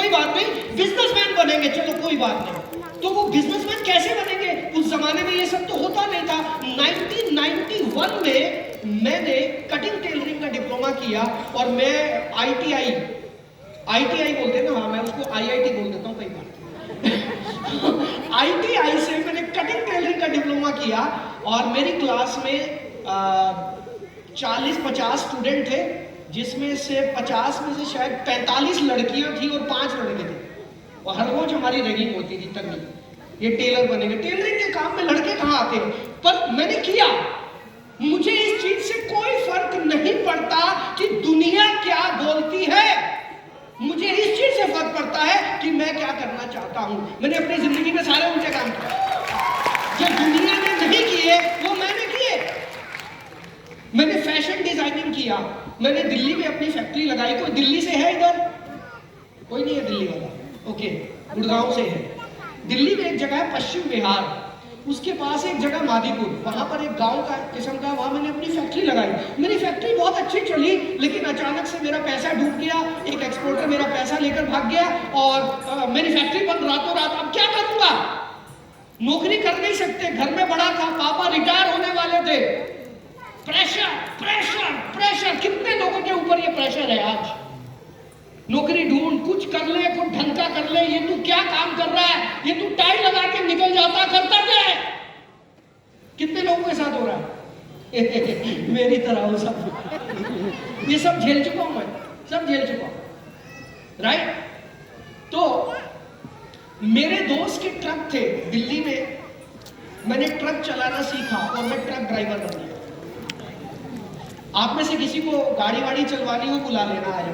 कोई बात नहीं, बिजनेसमैन बनेंगे, चलो कोई बात नहीं। तो वो बिजनेसमैन कैसे बनेंगे? उस जमाने में ये सब तो होता नहीं था। 1991 में मैंने कटिंग टेलरिंग का डिप्लोमा किया और मैं आईटीआई बोलते हैं ना, हाँ मैं उसको आईआईटी बोल देता हूँ कई बार। आईटीआई से मैंने कटिंग टेलरिंग का डिप्लोमा किया और मेरी क्लास में 40-50 स्टूडेंट थे, जिसमें से 50 में से शायद 45 लड़कियां थी और 5 लड़के थे। और हर रोज हमारी रैगिंग होती थी, तक ये टेलर बनेंगे। टेलरिंग के काम में लड़के कहाँ आते हैं? पर मैंने किया। मुझे इस चीज से कोई फर्क नहीं पड़ता कि दुनिया क्या बोलती है, मुझे इस चीज से फर्क पड़ता है कि मैं क्या करना चाहता हूं। मैंने अपनी जिंदगी में सारे उल्टे काम किए, जो दुनिया ने नहीं किए वो मैंने किए। मैंने फैशन डिजाइनिंग किया, मैंने दिल्ली में अपनी फैक्ट्री लगाई। कोई दिल्ली से है इधर? कोई नहीं है दिल्ली वाला? ओके, गुड़गांव से है। दिल्ली में एक जगह है पश्चिम विहार, उसके पास एक जगह मादीपुर, वहां पर एक गांव का किस्म का, वहां मैंने अपनी फैक्ट्री लगाई। मेरी फैक्ट्री बहुत अच्छी चली, लेकिन अचानक से मेरा पैसा डूब गया। एक एक्सपोर्टर मेरा पैसा लेकर भाग गया और मेरी फैक्ट्री बंद रातों रात। अब क्या करूंगा? नौकरी कर नहीं सकते, घर में बड़ा था, पापा रिटायर होने वाले थे। प्रेशर प्रेशर प्रेशर, कितने लोगों के ऊपर ये प्रेशर है आज? नौकरी ढूंढ, कुछ कर ले, कुछ ढंग का कर ले। ये तू क्या काम कर रहा है? ये तू टाई लगा के निकल जाता, करता क्या है? कितने लोगों के साथ हो रहा है? मेरी तरह हो सब। ये सब झेल चुका हूं मैं, सब झेल चुका हूं, राइट? तो मेरे दोस्त के ट्रक थे दिल्ली में, मैंने ट्रक चलाना सीखा और मैं ट्रक ड्राइवर बन गया। आप में से किसी को गाड़ी वाड़ी चलवानी हो बुला लेना आए,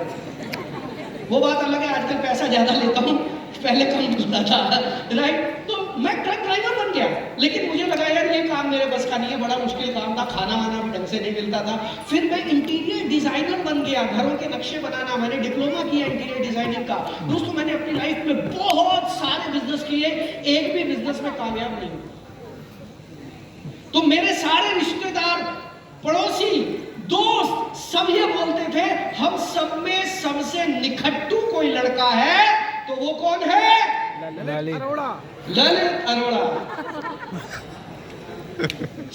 वो बात अलग है। आजकल पैसा ज्यादा लेता हूँ, पहले कम मिलता था, राइट? तो मैं ट्रक ड्राइवर बन गया, लेकिन मुझे लगा यार ये काम मेरे बस का नहीं है, बड़ा मुश्किल काम था, खाना वाना भी ढंग से नहीं मिलता था। फिर मैं इंटीरियर डिजाइनर बन गया, घरों के नक्शे बनाना। मैंने डिप्लोमा किया इंटीरियर डिजाइनिंग का। दोस्तों मैंने अपनी लाइफ में बहुत सारे बिजनेस किए, एक भी बिजनेस में कामयाब नहीं हुआ। तो मेरे सारे रिश्तेदार, पड़ोसी, दोस्त सब ये बोलते थे हम सब में सबसे निखट्टू कोई लड़का है तो वो कौन है? ललित अरोड़ा। ललित अरोड़ा।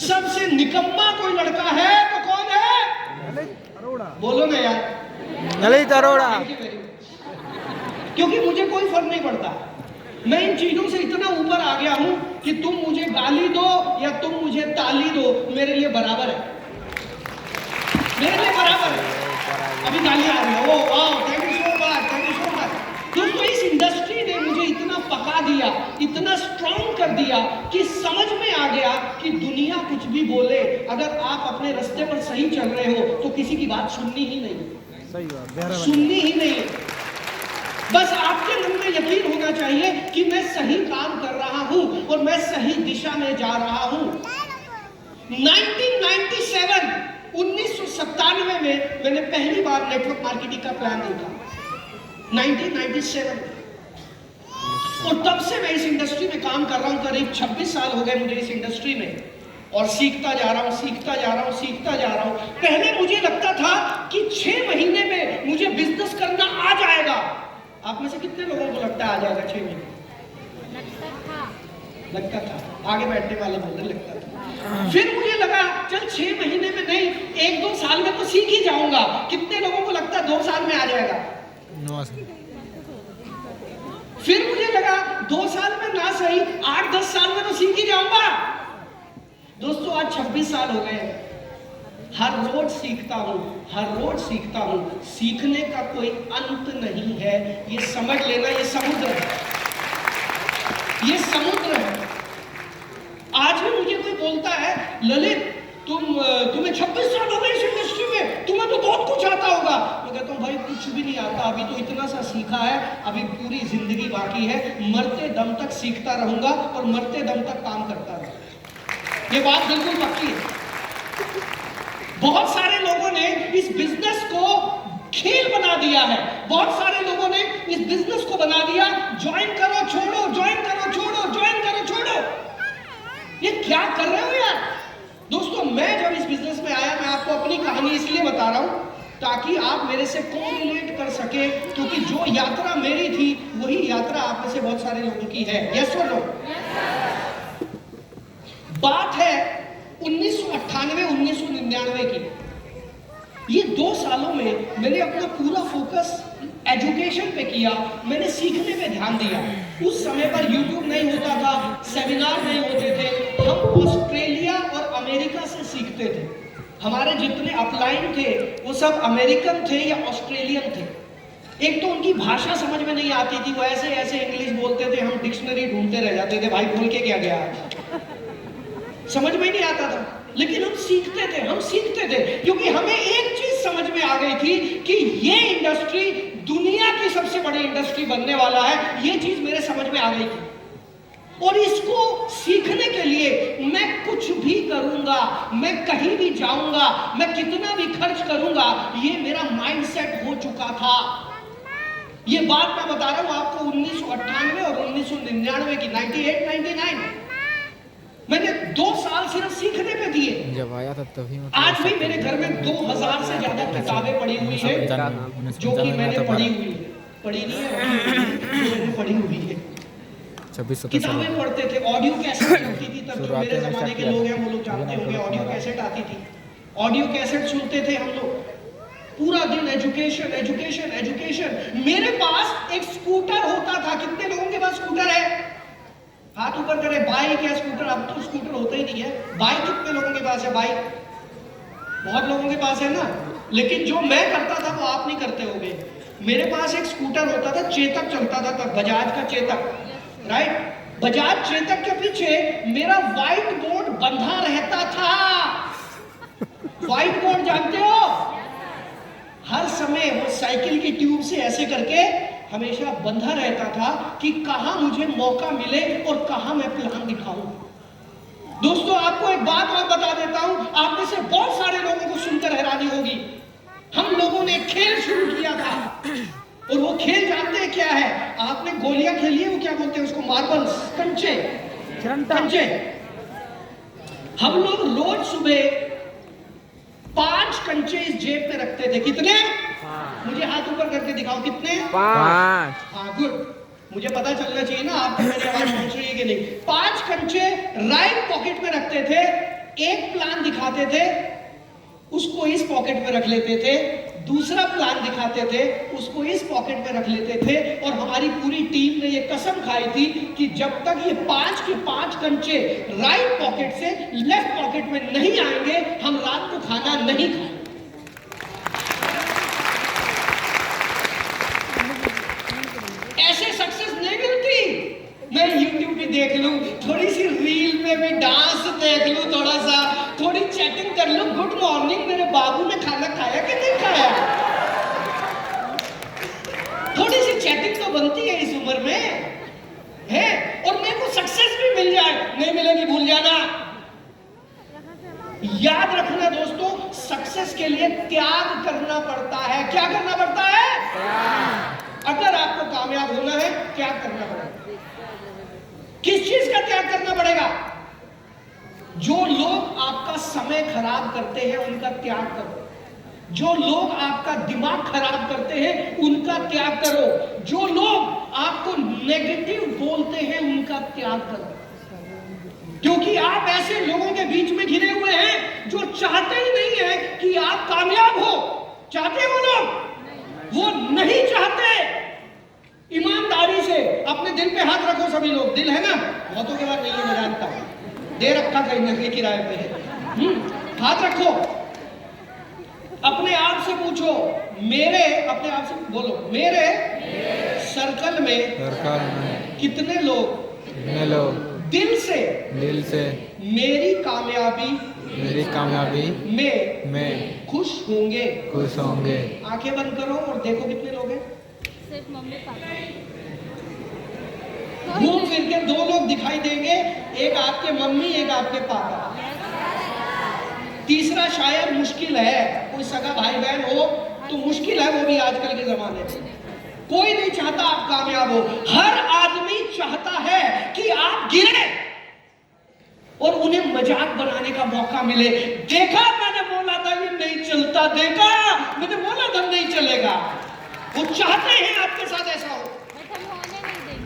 सबसे निकम्मा कोई लड़का है तो कौन है? ललित अरोड़ा। बोलो ना यार, ललित अरोड़ा। क्योंकि मुझे कोई फर्क नहीं पड़ता, मैं इन चीजों से इतना ऊपर आ गया हूं कि तुम मुझे गाली दो या तुम मुझे ताली दो, मेरे लिए बराबर है, मेरे लिए बराबर है। अभी गाली आ रही है, ओ वाह, thank you so much, thank you so much. दोस्तों इस इंडस्ट्री ने मुझे इतना पका दिया, इतना स्ट्रॉन्ग कर दिया कि समझ में आ गया कि दुनिया कुछ भी बोले, अगर आप अपने रास्ते पर सही चल रहे हो तो किसी की बात सुननी ही नहीं, सही बात, सुननी ही नहीं। बस आपके मन में यकीन होना चाहिए कि मैं सही काम कर रहा हूं और मैं सही दिशा में जा रहा हूं। 1997 में मैंने पहली बार नेटवर्क मार्केटिंग का प्लान देखा, 1997। और तब से मैं इस इंडस्ट्री में काम कर रहा हूं, करीब 26 साल हो गए मुझे इस इंडस्ट्री में, और सीखता जा रहा हूं, सीखता जा रहा हूं, सीखता जा रहा हूं। पहले मुझे लगता था कि 6 महीने में मुझे बिजनेस करना आ जाएगा। आप में से कितने लोगों को लगता है आ जाएगा 6 महीने? लगता था। आगे बैठने वाले बोल रहे लगता था। फिर मुझे लगा चल 6 महीने में नहीं, 1-2 साल में तो सीख ही जाऊंगा। कितने लोगों को लगता है 2 साल में आ जाएगा? फिर मुझे लगा 2 साल में ना सही 8-10 साल में तो सीख ही जाऊंगा। दोस्तों आज 26 साल हो गए, हर रोज सीखता हूं, हर रोज सीखता हूं। सीखने का कोई अंत नहीं है, ये समझ लेना, ये समुद्र है, ये समुद्र है। आज भी मुझे कोई बोलता है ललित तुम्हें 26 साल हो गए इस इंडस्ट्री में, तुम्हें तो बहुत कुछ आता होगा। मैं कहता हूँ भाई कुछ भी नहीं आता, अभी तो इतना सा सीखा है, अभी पूरी जिंदगी बाकी है। मरते दम तक सीखता रहूंगा और मरते दम तक काम करता रहूंगा, ये बात बिल्कुल पक्की है। बहुत सारे लोगों ने इस बिजनेस को खेल बना दिया है, बहुत सारे लोगों ने इस बिजनेस को बना दिया ज्वाइन करो छोड़ो, ज्वाइन करो छोड़ो, ज्वाइन करो छोड़ो। ये क्या कर रहे हो यार? दोस्तों मैं जब इस बिजनेस में आया, मैं आपको अपनी कहानी इसलिए बता रहा हूं ताकि आप मेरे से कोरिलेट कर सके, क्योंकि जो यात्रा मेरी थी यात्रा आप में से बहुत सारे लोगों की है, यस और नो? बात है 1998-1999 की। ये 2 सालों में मैंने अपना पूरा फोकस एजुकेशन पे किया, मैंने सीखने पे ध्यान दिया। उस समय पर यूट्यूब नहीं होता था, सेमिनार नहीं होते थे, हम ऑस्ट्रेलिया और अमेरिका से सीखते थे। हमारे जितने अपलाइन थे वो सब अमेरिकन थे या ऑस्ट्रेलियन थे। एक तो उनकी भाषा समझ में नहीं आती थी, वो ऐसे ऐसे इंग्लिश बोलते थे, हम डिक्शनरी ढूंढते रह जाते थे, भाई बोल के क्या गया आज, समझ में नहीं आता था। लेकिन हम सीखते थे क्योंकि हमें एक चीज समझ में आ गई थी कि ये इंडस्ट्री दुनिया की सबसे बड़ी इंडस्ट्री बनने वाला है। ये चीज मेरे समझ में आ गई थी और इसको सीखने के लिए मैं कुछ भी करूंगा, मैं कहीं भी जाऊंगा, मैं कितना भी खर्च करूंगा, ये मेरा माइंडसेट हो चुका था। ये बात मैं बता रहा हूं आपको 1998 और 1999 की, 98-99। मैंने 2 साल सिर्फ सीखने पे दिए। जब आया था तभी आज भी मेरे घर में 2000 से ज्यादा किताबें पड़ी हुई है जो कि मैंने पढ़ी हुई है, पढ़ी नहीं है, मैंने पढ़ी हुई है। 26-27 किताबें पढ़ते थे, ऑडियो कैसेट चलती थी तब, जो मेरे जमाने के लोग हैं वो लोग जानते होंगे, ऑडियो कैसेट आती थी, ऑडियो कैसेट सुनते थे हम लोग। पूरा दिन एजुकेशन एजुकेशन एजुकेशन। मेरे पास एक स्कूटर होता था। कितने लोगों के पास स्कूटर है? हाथ ऊपर करे। बाइक या स्कूटर? अब तो स्कूटर होता ही नहीं है। बाइक कितने लोगों के पास है? बाइक बहुत लोगों के पास है ना। लेकिन जो मैं करता था वो आप नहीं करते होंगे। मेरे पास एक स्कूटर होता था, चेतक चलता था तब, बजाज का चेतक, राइट। बजाज चेतक के पीछे मेरा व्हाइट बोर्ड बंधा रहता था। व्हाइट बोर्ड जानते हो? हर समय वो साइकिल की ट्यूब से ऐसे करके हमेशा बंधा रहता था कि कहां मुझे मौका मिले और कहां मैं प्लान दिखाऊं। दोस्तों आपको एक बात और बता देता हूं, आप में से बहुत सारे लोगों को सुनकर हैरानी होगी। हम लोगों ने एक खेल शुरू किया था और वो खेल जानते हैं क्या है? आपने गोलियां खेली है, वो क्या बोलते हैं उसको? मार्बल्स, कंचे, कंचे। हम लोग रोज सुबह 5 कंचे इस जेब में रखते थे। कितने? मुझे हाथ ऊपर करके दिखाओ, कितने? 5। हाँ, गुड। मुझे पता चलना चाहिए ना आपको मेरी आवाज पहुंच रही है कि नहीं। 5 कंचे राइट पॉकेट में रखते थे, एक प्लान दिखाते थे, उसको इस पॉकेट में रख लेते थे, दूसरा प्लान दिखाते थे, उसको इस पॉकेट में रख लेते थे। और हमारी पूरी टीम ने ये कसम खाई थी कि जब तक ये 5 के 5 कंचे राइट पॉकेट से लेफ्ट पॉकेट में नहीं आएंगे, हम रात को खाना नहीं खाएंगे। ऐसे सक्सेस नहीं मिलती। मैं यूट्यूब पे देख लूं, थोड़ी सी रील में भी डांस देख लूं, थोड़ा सा थोड़ी चैटिंग कर लूं, गुड मॉर्निंग मेरे बाबू ने खाना खाया कि नहीं खाया। थोड़ी सी चैटिंग तो बनती है इस उम्र में, है। और मेरे को सक्सेस भी मिल जाए, नहीं मिलेगी भूल जाना। याद रखना दोस्तों, सक्सेस के लिए त्याग करना पड़ता है। क्या करना पड़ता है? अगर आपको कामयाब होना है, त्याग करना पड़ेगा। किस चीज का त्याग करना पड़ेगा? जो लोग आपका समय खराब करते हैं उनका त्याग करो। जो लोग आपका दिमाग खराब करते हैं उनका त्याग करो। जो लोग आपको नेगेटिव बोलते हैं उनका त्याग करो। क्योंकि आप ऐसे लोगों के बीच में घिरे हुए हैं जो चाहते ही नहीं है कि आप कामयाब हो। चाहते हैं वो लोग? वो नहीं चाहते। ईमानदारी से अपने दिल पे हाथ रखो सभी लोग। दिल है ना? बहुतों के बाद नहीं है, मैं जानता हूं, दे रखा कहीं ना कहीं किराए पे है। हाथ रखो, अपने आप से पूछो, मेरे, अपने आप से बोलो, मेरे सर्कल में कितने लोग दिल से मेरी कामयाबी में खुश होंगे। आंखें बंद करो और देखो कितने लोग हैं। सिर्फ मम्मी पापा। घूम फिर के 2 लोग दिखाई देंगे, एक आपके मम्मी, एक आपके पापा। तीसरा शायद मुश्किल है, कोई सगा भाई बहन हो तो मुश्किल है, वो भी आजकल के जमाने में। कोई नहीं चाहता आप कामयाब हो। हर आदमी चाहता है कि आप गिरे और उन्हें मजाक बनाने का मौका मिले। देखा, मैंने बोला था ये नहीं चलता, देखा मैंने बोला था नहीं चलेगा। वो चाहते हैं आपके साथ ऐसा हो। बट हम होने नहीं देंगे।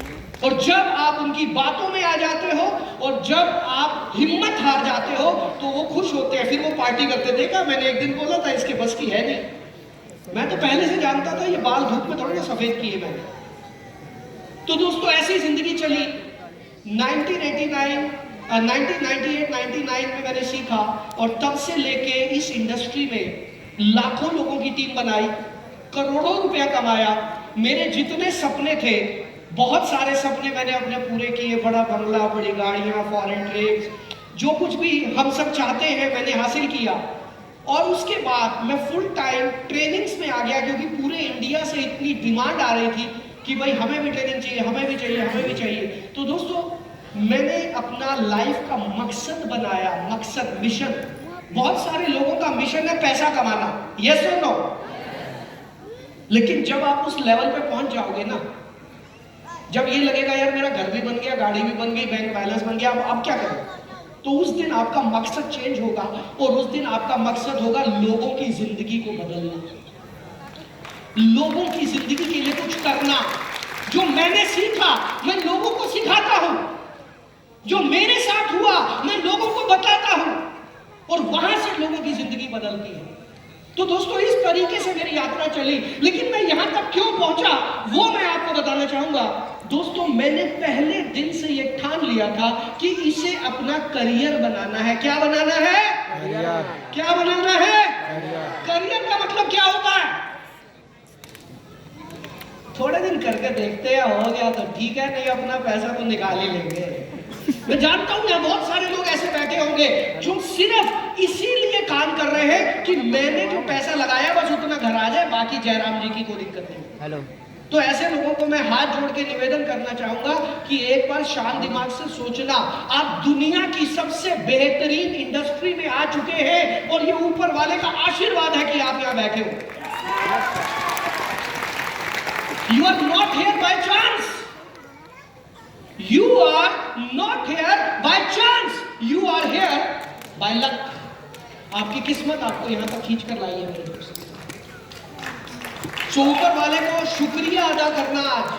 और जब आप उनकी बातों में आ जाते हो और जब आप हिम्मत हार जाते हो तो वो खुश होते हैं, फिर वो पार्टी करते। देखा, मैंने एक दिन बोला था इसके बस की है नहीं। मैं तो पहले से जानता था ये बाल धूप में थोड़ा ना सफेद किए मैंने। तो दोस्तों ऐसी जिंदगी चली। 1989 1998-99 में मैंने सीखा और तब से लेके इस इंडस्ट्री में लाखों लोगों की टीम बनाई, करोड़ों रुपया कमाया। मेरे जितने सपने थे, बहुत सारे सपने मैंने अपने पूरे किए। बड़ा बंगला, बड़ी गाड़ियां, फॉरेन ट्रिप्स, जो कुछ भी हम सब चाहते हैं मैंने हासिल किया। और उसके बाद मैं फुल टाइम ट्रेनिंग्स में आ गया, क्योंकि पूरे इंडिया से इतनी डिमांड आ रही थी कि भाई हमें भी ट्रेनिंग चाहिए, हमें भी चाहिए, हमें भी चाहिए। तो दोस्तों मैंने अपना लाइफ का मकसद बनाया, मकसद, मिशन। बहुत सारे लोगों का मिशन है पैसा कमाना, यस और नो। लेकिन जब आप उस लेवल पे पहुंच जाओगे ना, जब ये लगेगा यार मेरा घर भी बन गया, गाड़ी भी बन गई, बैंक बैलेंस बन गया, अब क्या करें, तो उस दिन आपका मकसद चेंज होगा। और उस दिन आपका मकसद होगा लोगों की जिंदगी को बदलना, लोगों की जिंदगी के लिए कुछ करना। जो मैंने सीखा मैं लोगों को सिखाता हूं, जो मेरे साथ हुआ मैं लोगों को बताता हूं, और वहां से लोगों की जिंदगी बदलती है। तो दोस्तों इस तरीके से मेरी यात्रा चली। लेकिन मैं यहां तक क्यों पहुंचा वो मैं आपको बताना चाहूंगा। दोस्तों मैंने पहले दिन से ये ठान लिया था कि इसे अपना करियर बनाना है। क्या बनाना है? करियर। क्या बनाना है? करियर। करियर का मतलब क्या होता है? थोड़े दिन करके देखते हैं, हो गया तो ठीक है, नहीं अपना पैसा तो निकाल ही लेंगे। मैं जानता हूं यहाँ बहुत सारे लोग ऐसे बैठे होंगे जो सिर्फ इसीलिए काम कर रहे हैं कि मैंने जो पैसा लगाया बस उतना घर आ जाए, बाकी जयराम जी की कोई दिक्कत नहीं। हेलो। तो ऐसे लोगों को मैं हाथ जोड़ के निवेदन करना चाहूंगा कि एक बार शांत दिमाग से सोचना। आप दुनिया की सबसे बेहतरीन इंडस्ट्री में आ चुके हैं और ये ऊपर वाले का आशीर्वाद है कि आप यहाँ बैठे हो। You are not here by chance. You are not here by chance. You are here by luck. आपकी किस्मत आपको यहां तक खींच कर लाई है मेरे दोस्त। तो ऊपर वाले को शुक्रिया अदा करना आज।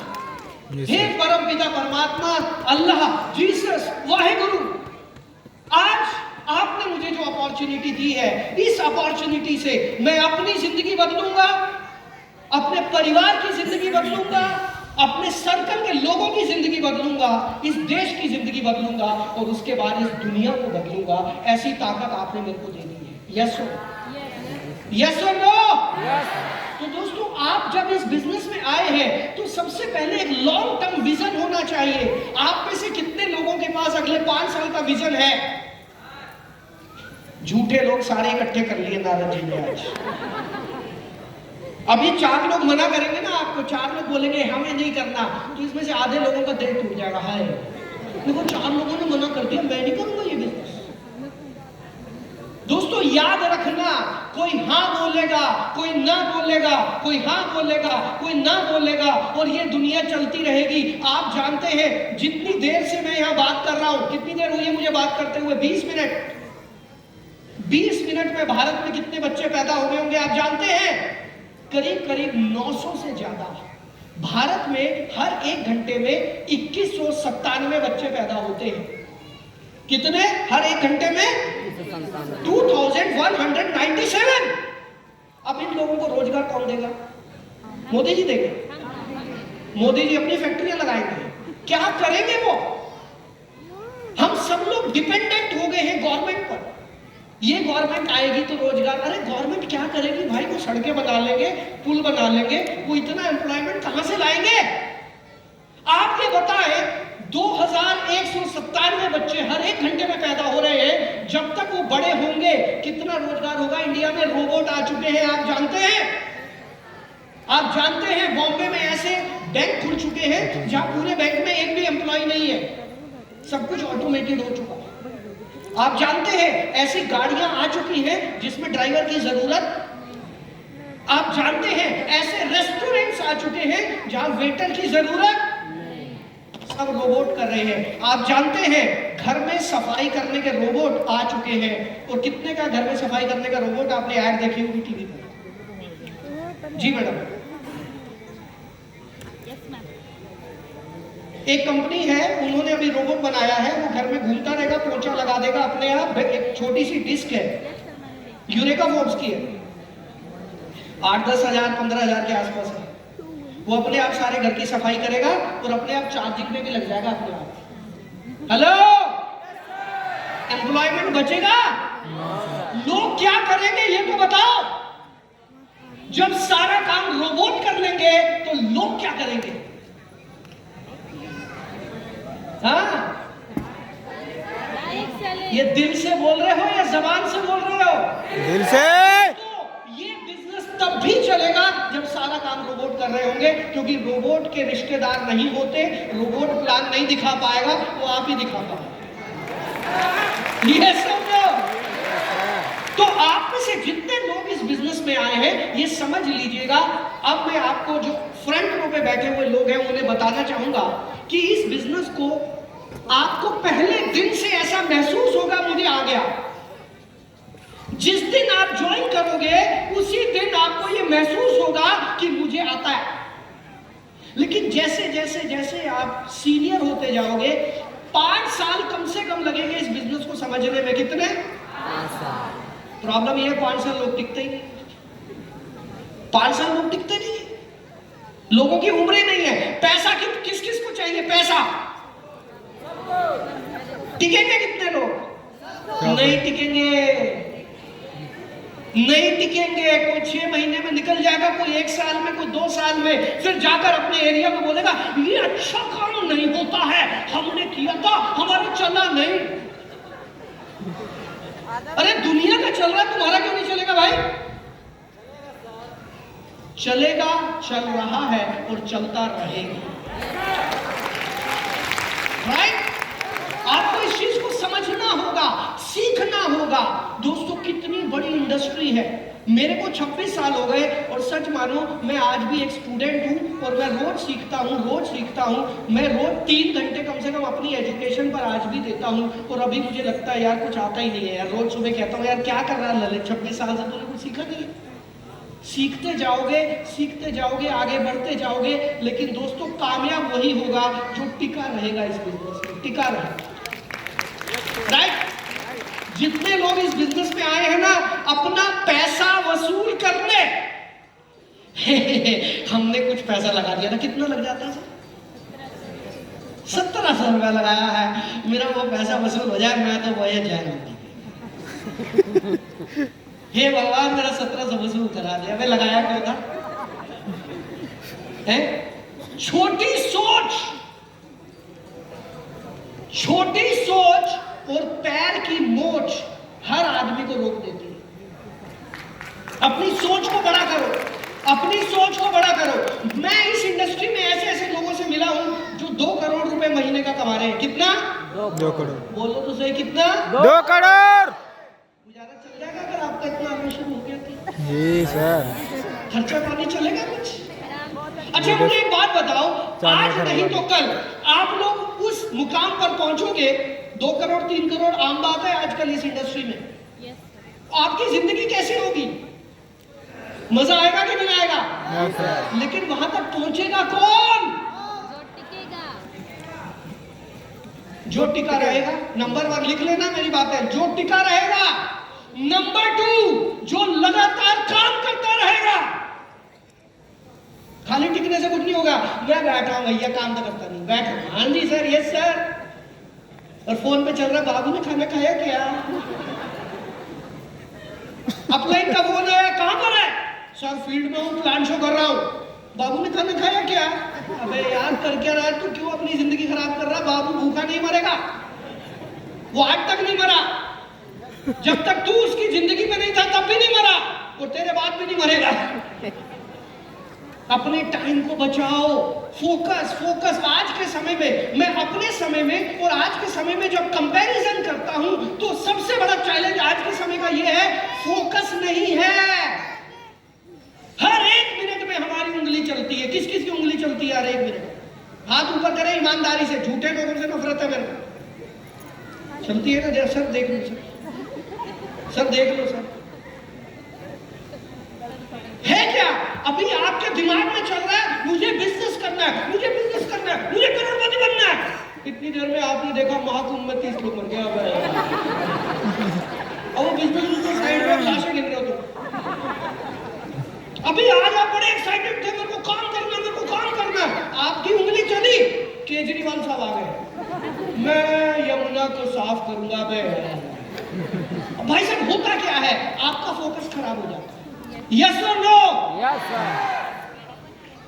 हे परम पिता परमात्मा, अल्लाह, जीसस, वाहेगुरु, आज आपने मुझे जो अपॉर्चुनिटी दी है, इस अपॉर्चुनिटी से मैं अपनी जिंदगी बदलूंगा, अपने परिवार की जिंदगी बदलूंगा, अपने सर्कल के लोगों की जिंदगी बदलूंगा, इस देश की जिंदगी बदलूंगा और उसके बाद इस दुनिया को बदलूंगा। ऐसी ताकत आपने मेरे को दे दी है। यस और यस और नो। तो दोस्तों आप जब इस बिजनेस में आए हैं तो सबसे पहले एक लॉन्ग टर्म विजन होना चाहिए। आप में से कितने लोगों के पास अगले 5 साल का विजन है? झूठे लोग सारे इकट्ठे कर लिए नारायण जी ने आज। अभी 4 लोग मना करेंगे ना आपको, 4 लोग बोलेंगे हमें नहीं करना, तो इसमें से आधे लोगों का दिल टूट जाएगा। हाय देखो 4 लोगों ने मना कर दिया, मैं नहीं करूंगा ये बिजनेस। दोस्तों याद रखना, कोई हाँ बोलेगा, कोई ना बोलेगा, कोई हाँ बोलेगा, कोई ना बोलेगा, और ये दुनिया चलती रहेगी। आप जानते हैं जितनी देर से मैं यहाँ बात कर रहा हूं, कितनी देर हुई है मुझे बात करते हुए? 20 मिनट। 20 मिनट में भारत में कितने बच्चे पैदा हो गए होंगे आप जानते हैं? करीब करीब 900 से ज्यादा। भारत में हर 1 घंटे में 2197 बच्चे पैदा होते हैं। कितने? हर 1 घंटे में 2197। अब इन लोगों को रोजगार कौन देगा? मोदी जी देंगे। मोदी जी अपनी फैक्ट्रियां लगाएंगे। क्या करेंगे वो? हम सब लोग डिपेंडेंट हो गए हैं गवर्नमेंट पर। ये गवर्नमेंट आएगी तो रोजगार, अरे गवर्नमेंट क्या करेगी भाई? वो सड़कें बना लेंगे, पुल बना लेंगे, वो इतना एम्प्लॉयमेंट कहां से लाएंगे? आप ये बताएं 2197 बच्चे हर 1 घंटे में पैदा हो रहे हैं, जब तक वो बड़े होंगे कितना रोजगार होगा? इंडिया में रोबोट आ चुके हैं, आप जानते हैं? आप जानते हैं बॉम्बे में ऐसे बैंक खुल चुके हैं जहां पूरे बैंक में एक भी एम्प्लॉय नहीं है, सब कुछ ऑटोमेटेड हो चुका है। आप जानते हैं ऐसी गाड़ियां आ चुकी हैं जिसमें ड्राइवर की जरूरत। आप जानते हैं ऐसे रेस्टोरेंट्स आ चुके हैं जहां वेटर की जरूरत, सब रोबोट कर रहे हैं। आप जानते हैं घर में सफाई करने के रोबोट आ चुके हैं। और कितने का घर में सफाई करने का रोबोट आपने ऐड देखी होगी टीवी पर? जी मैडम। एक कंपनी है, उन्होंने अभी रोबोट बनाया है, वो घर में घूमता रहेगा, पोंछा लगा देगा अपने आप। एक छोटी सी डिस्क है, यूरेका फोर्ब्स की है, 8-10 हजार 15 हजार के आसपास है। वो अपने आप सारे घर की सफाई करेगा और अपने आप चार्ज दिखने भी लग जाएगा अपने आप। हेलो, एम्प्लॉयमेंट बचेगा? लोग क्या करेंगे ये तो बताओ। जब सारा काम रोबोट कर लेंगे तो लोग क्या करेंगे? हाँ, ये दिल से बोल रहे हो या जबान से बोल रहे हो? दिल से। तो ये बिजनेस तब भी चलेगा जब सारा काम रोबोट कर रहे होंगे, क्योंकि रोबोट के रिश्तेदार नहीं होते, रोबोट प्लान नहीं दिखा पाएगा, वो आप ही दिखा पाएगा। ये समझो। तो आप में से जितने लोग इस बिजनेस में आए हैं, ये समझ लीजिएगा। अब मैं आपको जो फ्रंट रो पे बैठे हुए लोग हैं उन्हें बताना चाहूंगा कि इस बिजनेस को आपको पहले दिन से ऐसा महसूस होगा मुझे आ गया। जिस दिन आप ज्वाइन करोगे उसी दिन आपको ये महसूस होगा कि मुझे आता है। लेकिन जैसे जैसे जैसे आप सीनियर होते जाओगे, 5 साल कम से कम लगेंगे इस बिजनेस को समझने में। कितने? 5 साल। प्रॉब्लम ये है 5 साल लोग टिकते ही नहीं। 5 साल लोग टिकते नहीं, लोगों की उम्र ही नहीं है। पैसा किस किस को चाहिए? पैसा। टिकेंगे कितने लोग? नहीं टिकेंगे, नहीं टिकेंगे। कोई 6 महीने में निकल जाएगा, कोई 1 साल में, कोई 2 साल में, फिर जाकर अपने एरिया में बोलेगा ये अच्छा काम नहीं होता है, हमने किया था, हमारा चला नहीं। अरे दुनिया का चल रहा है, तुम्हारा क्यों नहीं चलेगा भाई? चलेगा, चल रहा है और चलता रहेगा। राइट? आपको इस चीज को समझना होगा, सीखना होगा। दोस्तों, कितनी बड़ी इंडस्ट्री है। मेरे को 26 साल हो गए और सच मानो मैं आज भी एक स्टूडेंट हूं और मैं रोज सीखता हूं। मैं रोज 3 घंटे कम से कम अपनी एजुकेशन पर आज भी देता हूं और अभी मुझे लगता है यार कुछ आता ही नहीं है यार। रोज सुबह कहता हूं यार क्या कर रहा है ललित, 26 साल से तूने कुछ सीखा नहीं है। सीखते जाओगे, आगे बढ़ते जाओगे। लेकिन दोस्तों, कामयाब वही होगा जो टिका रहेगा इस बिजनेस में, टिका रहेगा। राइट? जितने लोग इस बिजनेस में आए हैं ना, अपना पैसा वसूल करने हमने कुछ पैसा लगा दिया था। कितना लग जाता है? 1700 रुपया लगाया है। मेरा वो पैसा वसूल हो जाए, मैं तो वही जाएगा। हे भगवान, मेरा 1700 वसूल करा दिया। मैं लगाया क्यों था? छोटी सोच और पैर की मोच हर आदमी को रोक देती है। अपनी सोच को बड़ा करो, मैं इस इंडस्ट्री में ऐसे लोगों से मिला हूं जो 2 करोड़ रुपए महीने का कमा रहे हैं। कितना? 2 करोड़। बोलो तो सही, कितना? 2 करोड़। गुजारा चल जाएगा अगर आपका इतना आना शुरू हो गया तो? जी सर। खर्चा पानी चलेगा कुछ? अच्छा, मुझे एक बात बताओ, आज नहीं तो कल आप लोग उस मुकाम पर पहुंचोगे। 2 करोड़ 3 करोड़ आम बात है आजकल इस इंडस्ट्री में। आपकी जिंदगी कैसी होगी? मजा आएगा कि नहीं आएगा? लेकिन वहां तक पहुंचेगा कौन? जो टिका रहेगा। नंबर 1 लिख लेना मेरी बात है, जो टिका रहेगा। नंबर 2, जो लगातार काम करता रहेगा। खाली टिकने से कुछ नहीं होगा। मैं बैठा हूं भैया, काम तो करता नहीं, बैठा। हाँ जी सर, यस सर। और फोन पे चल रहा, बाबू ने खाना खाया क्या? अपलाइन का फोन आया, कहां पर है? सर फील्ड में हूं, प्लान शो कर रहा हूं। बाबू ने खाना खाया क्या? अबे यार, कर क्या रहा है तू? क्यों अपनी जिंदगी खराब कर रहा? बाबू भूखा नहीं मरेगा, वो आज तक नहीं मरा। जब तक तू उसकी जिंदगी में नहीं था तब भी नहीं मरा, और तेरे बाद भी नहीं मरेगा। अपने टाइम को बचाओ, फोकस। आज के समय में, मैं अपने समय में और आज के समय में जब कंपैरिजन करता हूं तो सबसे बड़ा चैलेंज आज के समय का यह है, फोकस नहीं है। हर 1 मिनट में हमारी उंगली चलती है। किस किस की उंगली चलती है हर 1 मिनट? हाथ ऊपर करें ईमानदारी से, झूठे लोगों से नफरत है मेरे को। चलती है ना? सर देख लो, सर देख लो सर। है क्या? अभी आपके दिमाग में चल रहा है मुझे बिजनेस करना है, मुझे करोड़पति बनना इतनी देर में आपने देखा महाकुंभ में 30 लोग मर गए। अब वो बिजनेस उसको साइड में लाशें गिन रहे हो। तो अभी आज आप बड़े एक्साइटेड थे, मेरे को काम करना, मेरे को काम करना। आपकी उंगली चली, केजरीवाल साहब आ गए, मैं यमुना को साफ करूंगा बे। भाई साहब होता क्या है, आपका फोकस खराब हो जाता है। यस और नो? Yes sir.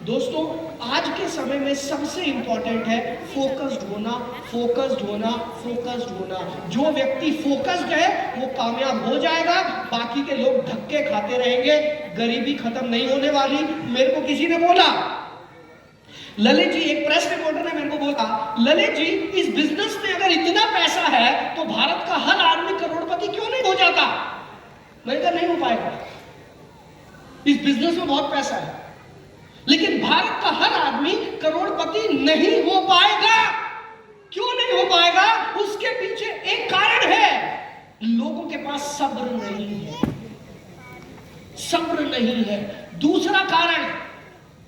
दोस्तों आज के समय में सबसे इंपॉर्टेंट है फोकस्ड होना, फोकस्ड होना, फोकस्ड होना। जो व्यक्ति फोकस्ड है वो कामयाब हो जाएगा, बाकी के लोग धक्के खाते रहेंगे, गरीबी खत्म नहीं होने वाली। मेरे को किसी ने बोला, ललित जी, एक प्रेस रिपोर्टर ने मेरे को बोला, ललित जी इस बिजनेस में अगर इतना पैसा है तो भारत का हर आदमी करोड़पति क्यों नहीं हो जाता? मैंने कहा नहीं हो पाएगा, इस बिजनेस में बहुत पैसा है, लेकिन भारत का हर आदमी करोड़पति नहीं हो पाएगा। क्यों नहीं हो पाएगा? उसके पीछे एक कारण है, लोगों के पास सब्र नहीं है, सब्र नहीं है। दूसरा कारण,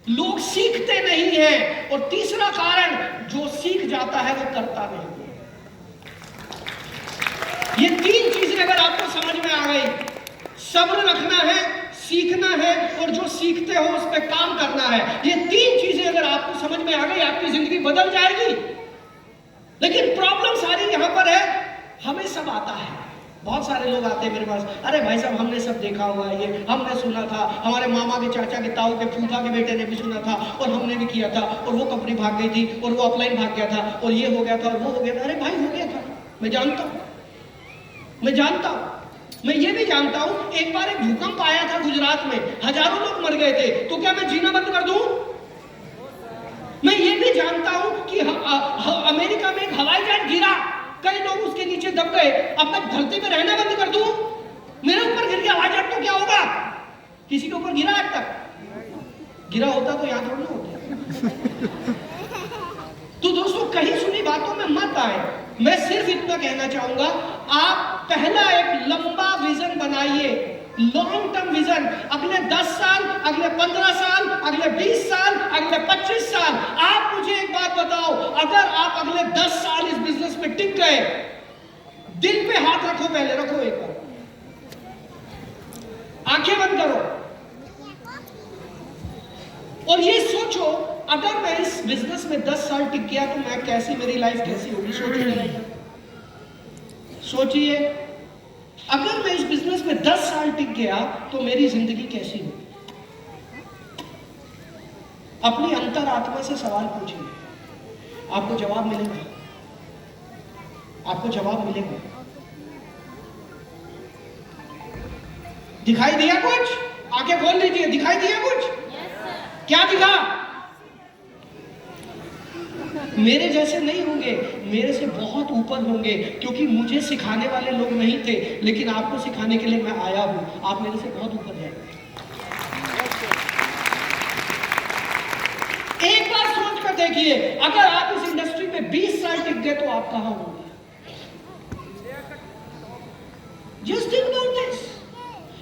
लोग सीखते नहीं हैं। और तीसरा कारण, जो सीख जाता है वो करता नहीं है। ये तीन चीजें अगर आपको समझ में आ गई, सब्र रखना है, सीखना है और जो सीखते हो उस पर काम करना है, ये तीन चीजें अगर आपको समझ में आ गई, आपकी जिंदगी बदल जाएगी। लेकिन प्रॉब्लम सारी यहां पर है, हमें सब आता है। बहुत सारे लोग आते हैं मेरे पास, अरे भाई साहब हमने सब देखा हुआ है, ये हमने सुना था, हमारे मामा के, चाचा के, ताऊ के, फूफा के बेटे ने भी सुना था और हमने भी किया था, और वो कंपनी भाग गई थी और वो अपलाइन भाग गया था और ये हो गया था और वो हो गया था। अरे भाई हो गया था, मैं जानता हूं, मैं जानता हूं। मैं ये भी जानता हूं, एक बार एक भूकंप आया था गुजरात में, हजारों लोग मर गए थे, तो क्या मैं जीना बंद कर दूं? मैं ये भी जानता हूं कि अमेरिका में एक हवाई जहाज गिरा, कई लोग उसके नीचे दब गए, अब मैं धरती पे रहना बंद कर दूं? मेरे ऊपर गिर गया हवाई जहाज तो क्या होगा? किसी के ऊपर गिरा आज तक? गिरा होता तो यहां थोड़ा होता। तो दोस्तों कहीं सुनी बातों में मत आए। मैं सिर्फ इतना कहना चाहूंगा, आप पहला एक लंबा विजन बनाइए, लॉन्ग टर्म विजन। अगले 10 साल, अगले 15 साल, अगले 20 साल, अगले 25 साल। आप मुझे एक बात बताओ, अगर आप अगले 10 साल इस बिजनेस में टिक गए, दिल पे हाथ रखो, पहले रखो, एक बार आंखें बंद करो और ये सोचो, अगर मैं इस बिजनेस में 10 साल टिक गया तो मैं कैसी, मेरी लाइफ कैसी होगी? सोचिए, सोचिए, अगर मैं इस बिजनेस में 10 साल टिक गया तो मेरी जिंदगी कैसी होगी? अपनी अंतरात्मा से सवाल पूछिए, आपको जवाब मिलेगा, आपको जवाब मिलेगा। दिखाई दिया कुछ? आंखें खोल लीजिए, दिखाई दिया कुछ? क्या दिखा? मेरे जैसे नहीं होंगे, मेरे से बहुत ऊपर होंगे, क्योंकि मुझे सिखाने वाले लोग नहीं थे, लेकिन आपको सिखाने के लिए मैं आया हूं। आप मेरे से बहुत ऊपर जाएंगे। एक बार सोच कर देखिए, अगर आप इस इंडस्ट्री में 20 साल टिक गए तो आप कहां होंगे? Just think about this।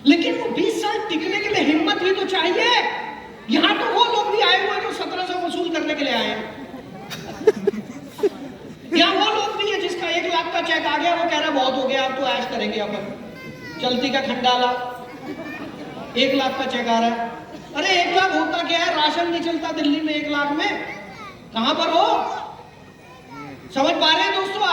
लेकिन वो 20 साल टिकने के लिए हिम्मत भी तो चाहिए। यहां तो वो लोग भी आए हुए जो 1700 वसूल करने के लिए आए हैं। या वो लोग भी है जिसका 1 लाख का चेक आ गया, वो कह रहा बहुत हो गया, अब तो ऐश करेंगे अपन, चलती का खंडाला, 1 लाख का चेक आ रहा है। अरे 1 लाख होता क्या है? राशन नहीं चलता दिल्ली में 1 लाख में, कहां पर हो? समझ पा रहे हैं दोस्तों?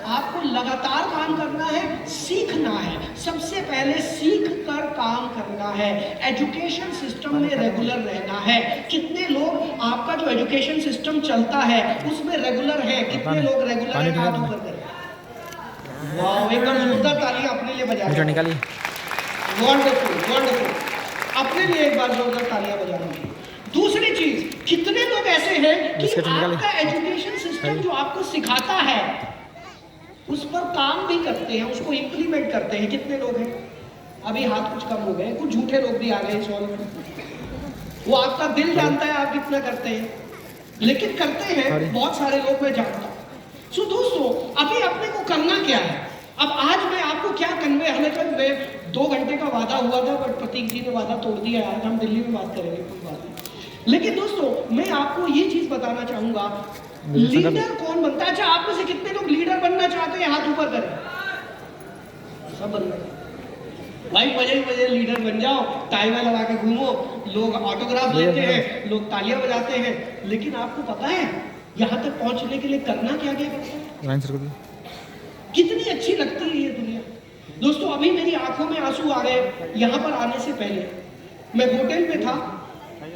आपको लगातार काम करना है, सीखना है, सबसे पहले सीख कर काम करना है, एजुकेशन सिस्टम में रेगुलर रहना है। कितने लोग आपका जो एजुकेशन सिस्टम चलता है उसमें रेगुलर है? कितने लोग रेगुलर है? हाथ ऊपर करें। वाह, एक बार जोरदार तालियां अपने लिए बजाइए। निकालिए। वंडरफुल, वंडरफुल, अपने लिए एक बार जोरदार तालियां बजाइए। दूसरी चीज, कितने लोग ऐसे हैं कि आपका एजुकेशन सिस्टम जो आपको सिखाता है उस पर काम भी करते हैं, उसको इंप्लीमेंट करते हैं? कितने लोग हैं? अभी हाथ कुछ कम हो गए, कुछ झूठे लोग भी आ गए इस हॉल में। वो आपका दिल जानता है आप कितना करते हैं, लेकिन करते हैं बहुत सारे लोग, मैं जानता हूं। सो दोस्तों, अभी अपने को करना क्या है? अब आज मैं आपको क्या कन्वे, हालांकि 2 घंटे का वादा हुआ था, बट प्रतीक जी ने वादा तोड़ दिया। आज हम दिल्ली में बात करेंगे, कोई बात नहीं। लेकिन दोस्तों, मैं आपको ये चीज बताना चाहूंगा, लीडर कौन बनता है? अच्छा, आप में से कितने लोग लीडर बनना चाहते हैं? हाथ ऊपर करें। सब बनना चाहते भाई, मजे लीडर बन जाओ, टाई में लगा के घूमो, लोग ऑटोग्राफ लेते हैं, लोग तालियां बजाते हैं, लेकिन आपको पता है यहाँ तक पहुंचने के लिए करना क्या क्या पड़ता है? कितनी अच्छी लगती है ये दुनिया। दोस्तों, अभी मेरी आंखों में आंसू आ गए। यहाँ पर आने से पहले मैं होटल में था,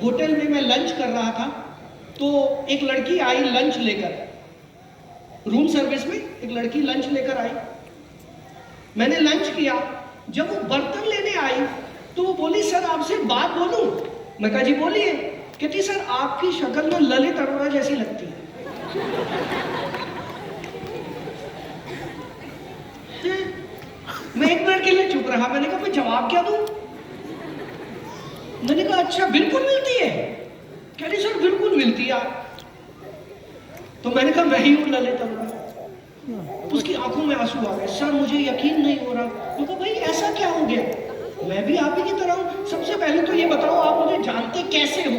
होटल में मैं लंच कर रहा था, तो एक लड़की आई लंच लेकर, रूम सर्विस में एक लड़की लंच लेकर आई। मैंने लंच किया, जब वो बर्तन लेने आई तो वो बोली, सर आपसे बात बोलूं? मैं कहा जी बोलिए। कहती, सर आपकी शक्ल में ललित अरोड़ा जैसी लगती है। मैं एक मिनट के लिए चुप रहा। मैंने कहा मैं जवाब क्या दूं? मैंने कहा अच्छा बिल्कुल मिलती है? कह रही सर बिल्कुल मिलती है। तो मैंने कहा मैं ही हूं ललित अरोड़ा। उसकी आंखों में आंसू आ गए। सर मुझे यकीन नहीं हो रहा। मैं कहा भाई ऐसा क्या हो गया? मैं भी आप ही की तरह हूं। सबसे पहले तो ये बताओ आप मुझे जानते कैसे हो?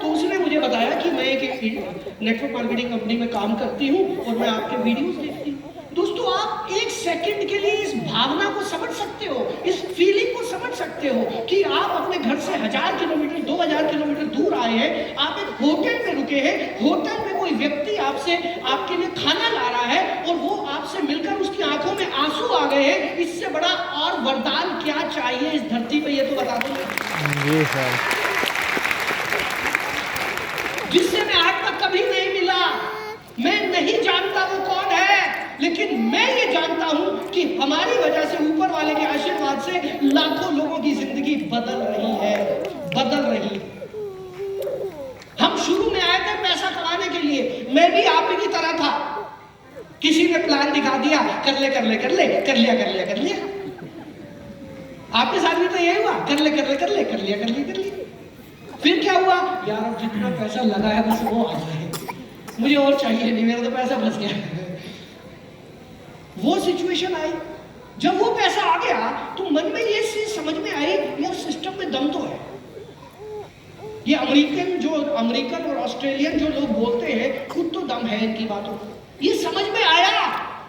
तो उसने मुझे बताया कि मैं एक नेटवर्क मार्केटिंग कंपनी में काम करती हूँ और मैं आपके वीडियोस देखती हूँ। दोस्तों, आप एक सेकंड के लिए इस भावना को समझ सकते हो, इस फीलिंग को समझ सकते हो कि आप अपने घर से 1000 किलोमीटर 2000 किलोमीटर दूर आए हैं, आप एक होटल में रुके हैं, होटल में कोई व्यक्ति आपसे आपके लिए खाना ला रहा है और वो आपसे मिलकर उसकी आंखों में आंसू आ गए हैं। इससे बड़ा और वरदान क्या चाहिए इस धरती पे? ये तो बता दो जी सर, जिससे मैं आज तक कभी नहीं मिला। मैं नहीं जानता वो कौन है, लेकिन मैं ये जानता हूं कि हमारी वजह से, ऊपर वाले के आशीर्वाद से, लाखों लोगों की जिंदगी बदल रही है, बदल रही है। हम शुरू में आए थे पैसा कमाने के लिए। मैं भी आप ही की तरह था। किसी ने प्लान दिखा दिया, कर ले कर ले कर ले, कर लिया कर लिया कर लिया। आपके साथ भी तो यही हुआ, कर ले कर ले कर ले, कर लिया कर लिया कर लिया। फिर क्या हुआ? यार अब जितना पैसा लगा है बस वो आ जाए, मुझे और चाहिए नहीं, मेरा तो पैसा फंस गया। वो सिचुएशन आई। जब वो पैसा आ गया तो मन में ये चीज समझ में आई, यार सिस्टम में दम तो है। ये अमेरिकन और ऑस्ट्रेलियन जो लोग बोलते हैं, खुद तो दम है इनकी बातों में। ये समझ में आया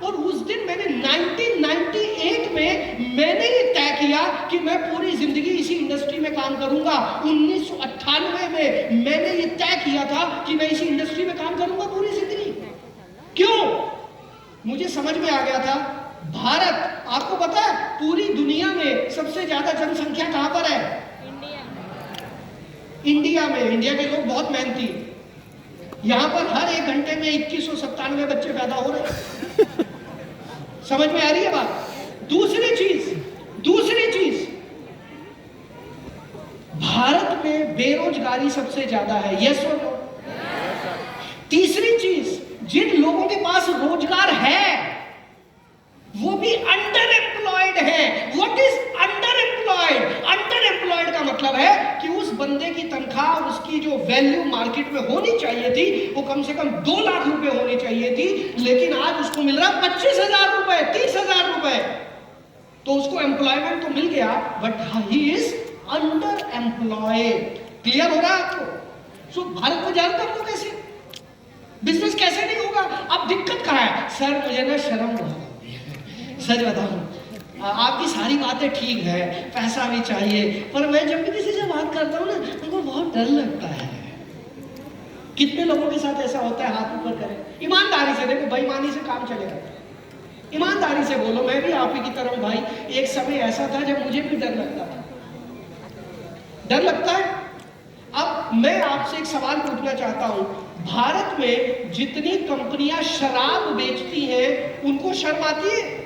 और उस दिन मैंने 1998 में मैंने ये तय किया कि मैं पूरी जिंदगी इसी इंडस्ट्री में काम करूंगा। 1998 में मैंने ये तय किया था कि मैं इसी इंडस्ट्री में काम करूंगा पूरी जिंदगी। क्यों? मुझे समझ में आ गया था, भारत, आपको पता है पूरी दुनिया में सबसे ज्यादा जनसंख्या कहां पर है? इंडिया में। इंडिया के लोग बहुत मेहनती हैं। यहां पर हर 1 घंटे में 2197 बच्चे पैदा हो रहे हैं। समझ में आ रही है बात? दूसरी चीज, भारत में बेरोजगारी सबसे ज्यादा है, यस और नो? तीसरी चीज, जिन लोगों के पास रोजगार है वो भी अंडर एम्प्लॉयड है। What is under employed? Under employed का मतलब है कि उस बंदे की तनख्वाह, उसकी जो वैल्यू मार्केट में होनी चाहिए थी वो कम से कम 2 लाख रुपए होनी चाहिए थी, लेकिन आज उसको मिल रहा 25,000 रुपए, 30,000 रुपए। तो उसको एम्प्लॉयमेंट तो मिल गया, but he is under employed. Clear हो रहा है आपको? सो भारत को जान कर दो कैसे, बिजनेस कैसे नहीं होगा। अब दिक्कत कहां है? सर मुझे ना शर्म बहुत आती है, सच बताऊं, आपकी सारी बातें ठीक है, पैसा भी चाहिए, पर मैं जब भी किसी से बात करता हूं ना, उनको बहुत डर लगता है। कितने लोगों के साथ ऐसा होता है? हाथ ऊपर करें। ईमानदारी से देखो, बेईमानी से काम चलेगा। ईमानदारी से बोलो, मैं भी आप ही की तरह हूं भाई। एक समय ऐसा था जब मुझे भी डर लगता था। डर लगता है। अब मैं आपसे एक सवाल पूछना चाहता हूं, भारत में जितनी कंपनियां शराब बेचती हैं उनको शर्म आती है?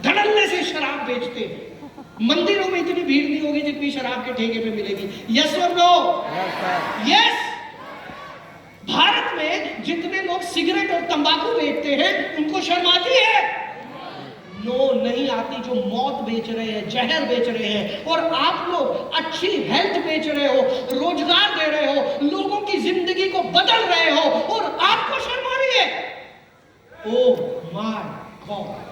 धड़ल्ले से शराब बेचते हैं। मंदिरों में इतनी भीड़ नहीं होगी जितनी शराब के ठेके पे मिलेगी, यस और नो? यस। भारत में जितने लोग सिगरेट और तंबाकू बेचते हैं उनको शर्म आती है? नो, नहीं आती। जो मौत बेच रहे हैं, जहर बेच रहे हैं, और आप लोग अच्छी हेल्थ बेच रहे हो, रोजगार दे रहे हो, लोगों की जिंदगी को बदल रहे हो, और आपको शर्म आ रही है? Oh my God.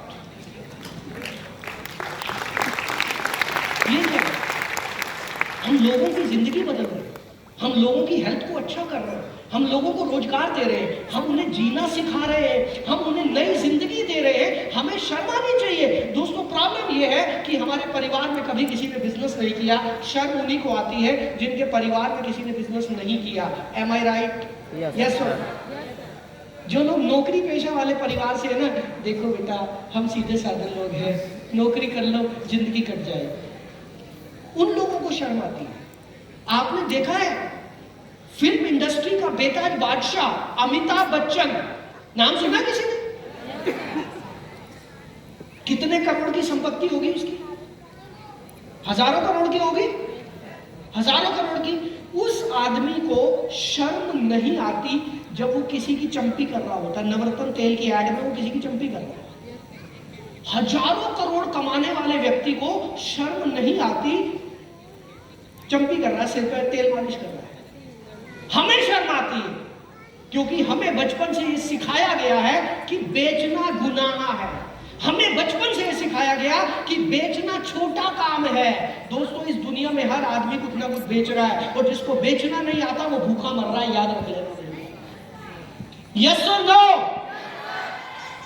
ये क्या? हम लोगों की जिंदगी बदल रहे हैं, हम लोगों की हेल्थ को अच्छा कर रहे हैं, हम लोगों को रोजगार दे रहे हैं, हम उन्हें जीना सिखा रहे हैं, हम उन्हें नई जिंदगी दे रहे हैं, हमें शर्म आनी चाहिए। दोस्तों प्रॉब्लम यह है कि हमारे परिवार में कभी किसी ने बिजनेस नहीं किया। शर्म उन्हीं को आती है जिनके परिवार में किसी ने बिजनेस नहीं किया। एम आई राइट? Yes sir. जो लोग नौकरी पेशा वाले परिवार से है ना, देखो बेटा हम सीधे साधे लोग हैं, नौकरी कर लो जिंदगी कट जाएगी, उन लोगों को शर्म आती है। आपने देखा है फिल्म इंडस्ट्री का बेताज बादशाह अमिताभ बच्चन, नाम सुना किसी ने? कितने करोड़ की संपत्ति होगी उसकी? हजारों करोड़ की होगी, हजारों करोड़ की। उस आदमी को शर्म नहीं आती जब वो किसी की चंपी कर रहा होता है। नवरत्न तेल की एड में वो किसी की चंपी कर रहा है। हजारों करोड़ कमाने वाले व्यक्ति को शर्म नहीं आती, चंपी कर रहा है, सिर पर तेल मालिश कर रहा है। हमें शर्म आती है क्योंकि हमें बचपन से ये सिखाया गया है कि बेचना गुनाह है। हमें बचपन से सिखाया गया कि बेचना छोटा काम है। दोस्तों इस दुनिया में हर आदमी कुछ ना कुछ बेच रहा है, और जिसको बेचना नहीं आता वो भूखा मर रहा है, याद रख लेना। यस और नो?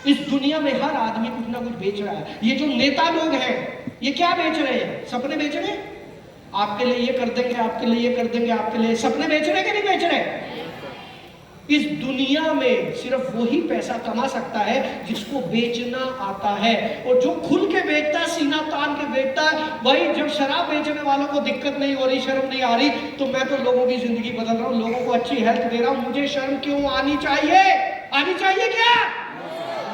इस दुनिया में हर आदमी कुछ ना कुछ बेच रहा है। ये जो नेता लोग हैं ये क्या बेच रहे हैं? सपने बेच रहे हैं। आपके लिए ये कर देंगे, आपके लिए ये कर देंगे, आपके लिए। सपने बेच रहे कि नहीं बेच रहे? इस दुनिया में सिर्फ वही पैसा कमा सकता है जिसको बेचना आता है, और जो खुल के बेचता है, सीना तान के बेचता है, वही। जब शराब बेचने वालों को दिक्कत नहीं हो रही, शर्म नहीं आ रही, तो मैं तो लोगों की जिंदगी बदल रहा हूं, लोगों को अच्छी हेल्थ दे रहा हूं, मुझे शर्म क्यों आनी चाहिए? आनी चाहिए क्या?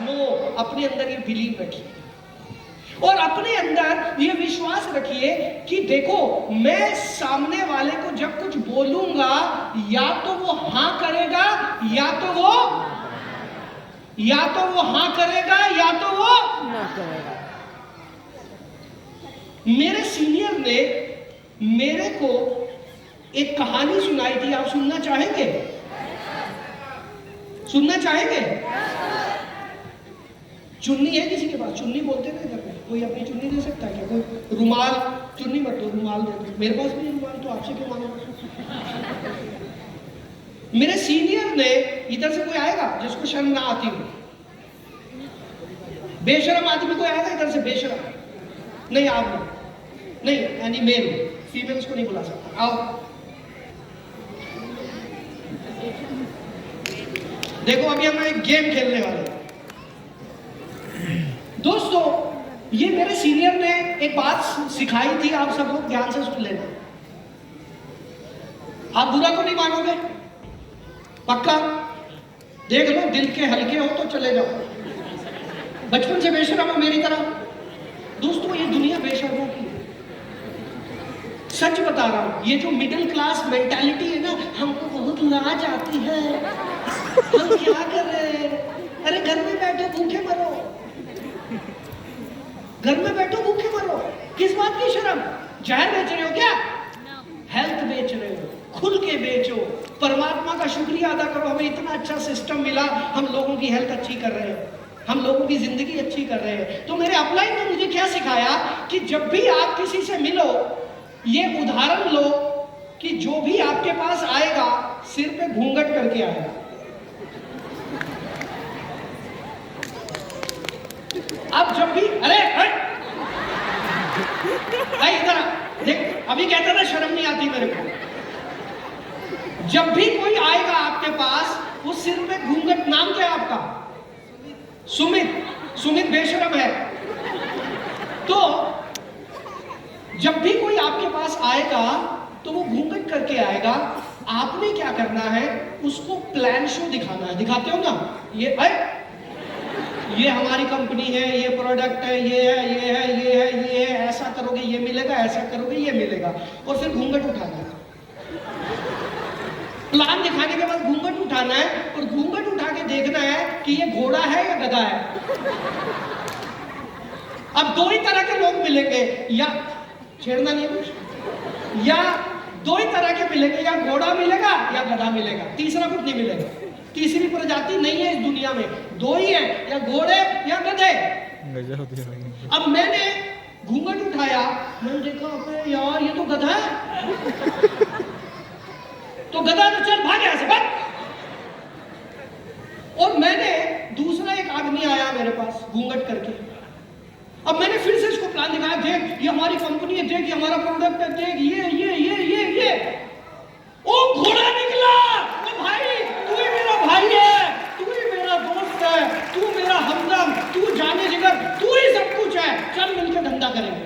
नो। अपने अंदर ये बिलीव रखिए और अपने अंदर ये विश्वास रखिए कि देखो मैं सामने वाले को जब कुछ बोलूंगा, या तो वो हां करेगा, या तो वो हां करेगा, या तो वो ना करेगा। मेरे सीनियर ने मेरे को एक कहानी सुनाई थी, आप सुनना चाहेंगे? सुनना चाहेंगे? चुन्नी है किसी के पास? चुन्नी बोलते हैं घर में, कोई अपनी चुन्नी दे सकता है क्या? कोई रुमाल? चुन्नी मत दो, रुमाल दे दो। मेरे पास भी रुमाल, तो आपसे क्यों मांगो? मेरे सीनियर ने, इधर से कोई आएगा जिसको शर्म ना आती हो? बेशरम आदमी कोई आएगा इधर से? बेशरम नहीं, आप नहीं, यानी मेल, फीमेल्स को नहीं बुला सकता। आओ देखो अभी हम एक गेम खेलने वाले हैं। दोस्तों ये मेरे सीनियर ने एक बात सिखाई थी, आप सब लोग ध्यान से सुन लेना। आप बुरा तो नहीं मानोगे? पक्का? देख लो, दिल के हल्के हो तो चले जाओ। बचपन से बेशर्म हो मेरी तरह? दोस्तों ये दुनिया बेशर्मों की है, सच बता रहा हूं। ये जो मिडिल क्लास मेंटालिटी है ना, हमको बहुत लाज आती है, हम क्या कर रहे हैं? अरे घर में बैठो भूखे मरो, घर में बैठो भूखे मरो, किस बात की शर्म? जहर बेच रहे हो क्या? हेल्थ बेच रहे हो, खुल के बेचो। परमात्मा का शुक्रिया अदा करो, हमें इतना अच्छा सिस्टम मिला, हम लोगों की हेल्थ अच्छी कर रहे हैं, हम लोगों की जिंदगी अच्छी कर रहे हैं। तो मेरे अपलाइन ने मुझे क्या सिखाया कि जब भी आप किसी से मिलो, ये उदाहरण लो कि जो भी आपके पास आएगा सिर पे घूंघट करके आएगा। अब जब भी अरे इधर देख, अभी कहता था शर्म नहीं आती मेरे को। जब भी कोई आएगा आपके पास, वो सिर पे घूंघट, नाम क्या है आपका? सुमित। सुमित बेशरम है। तो जब भी कोई आपके पास आएगा तो वो घूंघट करके आएगा। आपने क्या करना है, उसको प्लान शो दिखाना है। दिखाते हो ना, ये हमारी कंपनी है, ये प्रोडक्ट है, ये है, ये है, ये है, ये है, ऐसा करोगे ये मिलेगा, ऐसा करोगे ये मिलेगा, और फिर घूंघट उठाना है। प्लान दिखाने के बाद घूंघट उठाना है, और घूंघट उठा के देखना है कि ये घोड़ा है या गधा है। अब दो ही तरह के लोग मिलेंगे, या छेड़ना नहीं कुछ, या दो ही तरह के मिलेंगे, या घोड़ा मिलेगा या गधा मिलेगा, तीसरा कुछ नहीं मिलेगा। तीसरी प्रजाति नहीं है इस दुनिया में, दो ही है, या घोड़े या गधे। अब मैंने घूंघट उठाया, मैंने देखा अबे यार ये तो गधा है। तो गधा तो चल भाग यहाँ से, भाग। और मैंने दूसरा एक आदमी आया मेरे पास घूंघट करके। अब मैंने फिर से इसको प्लान दिखाया, देख ये हमारी कंपनी है, देख ये हमारा प्रोडक्ट है, देख ये ओ घोड़ा निकला। ओ भाई तू ही मेरा भाई है, तू ही मेरा दोस्त है, तू मेरा हमदम, तू जाने जिगर, तू ही सब कुछ है, चल मिलकर धंधा करेंगे।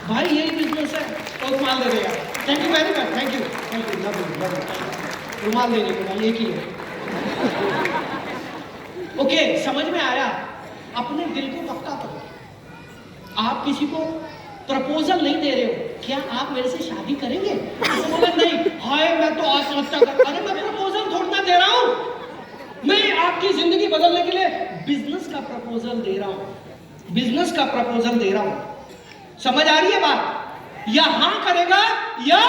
भाई यही बिजनेस है। और रुमाल दे देगा। Thank you very much, thank you love. रुमाल देने के बाद एक ही है। ओके, समझ में आया। अपने दिल को पक्का करो। आप किसी को प्रपोजल नहीं दे रहे हो, क्या आप मेरे से शादी करेंगे? तो बोला नहीं, हाय मैं तो आत्महत्या कर। अरे मैं प्रपोजल थोड़ा ना दे रहा हूं, मैं आपकी जिंदगी बदलने के लिए बिजनेस का प्रपोजल दे रहा हूं, बिजनेस का प्रपोजल दे रहा हूं। समझ आ रही है बात? या हां करेगा या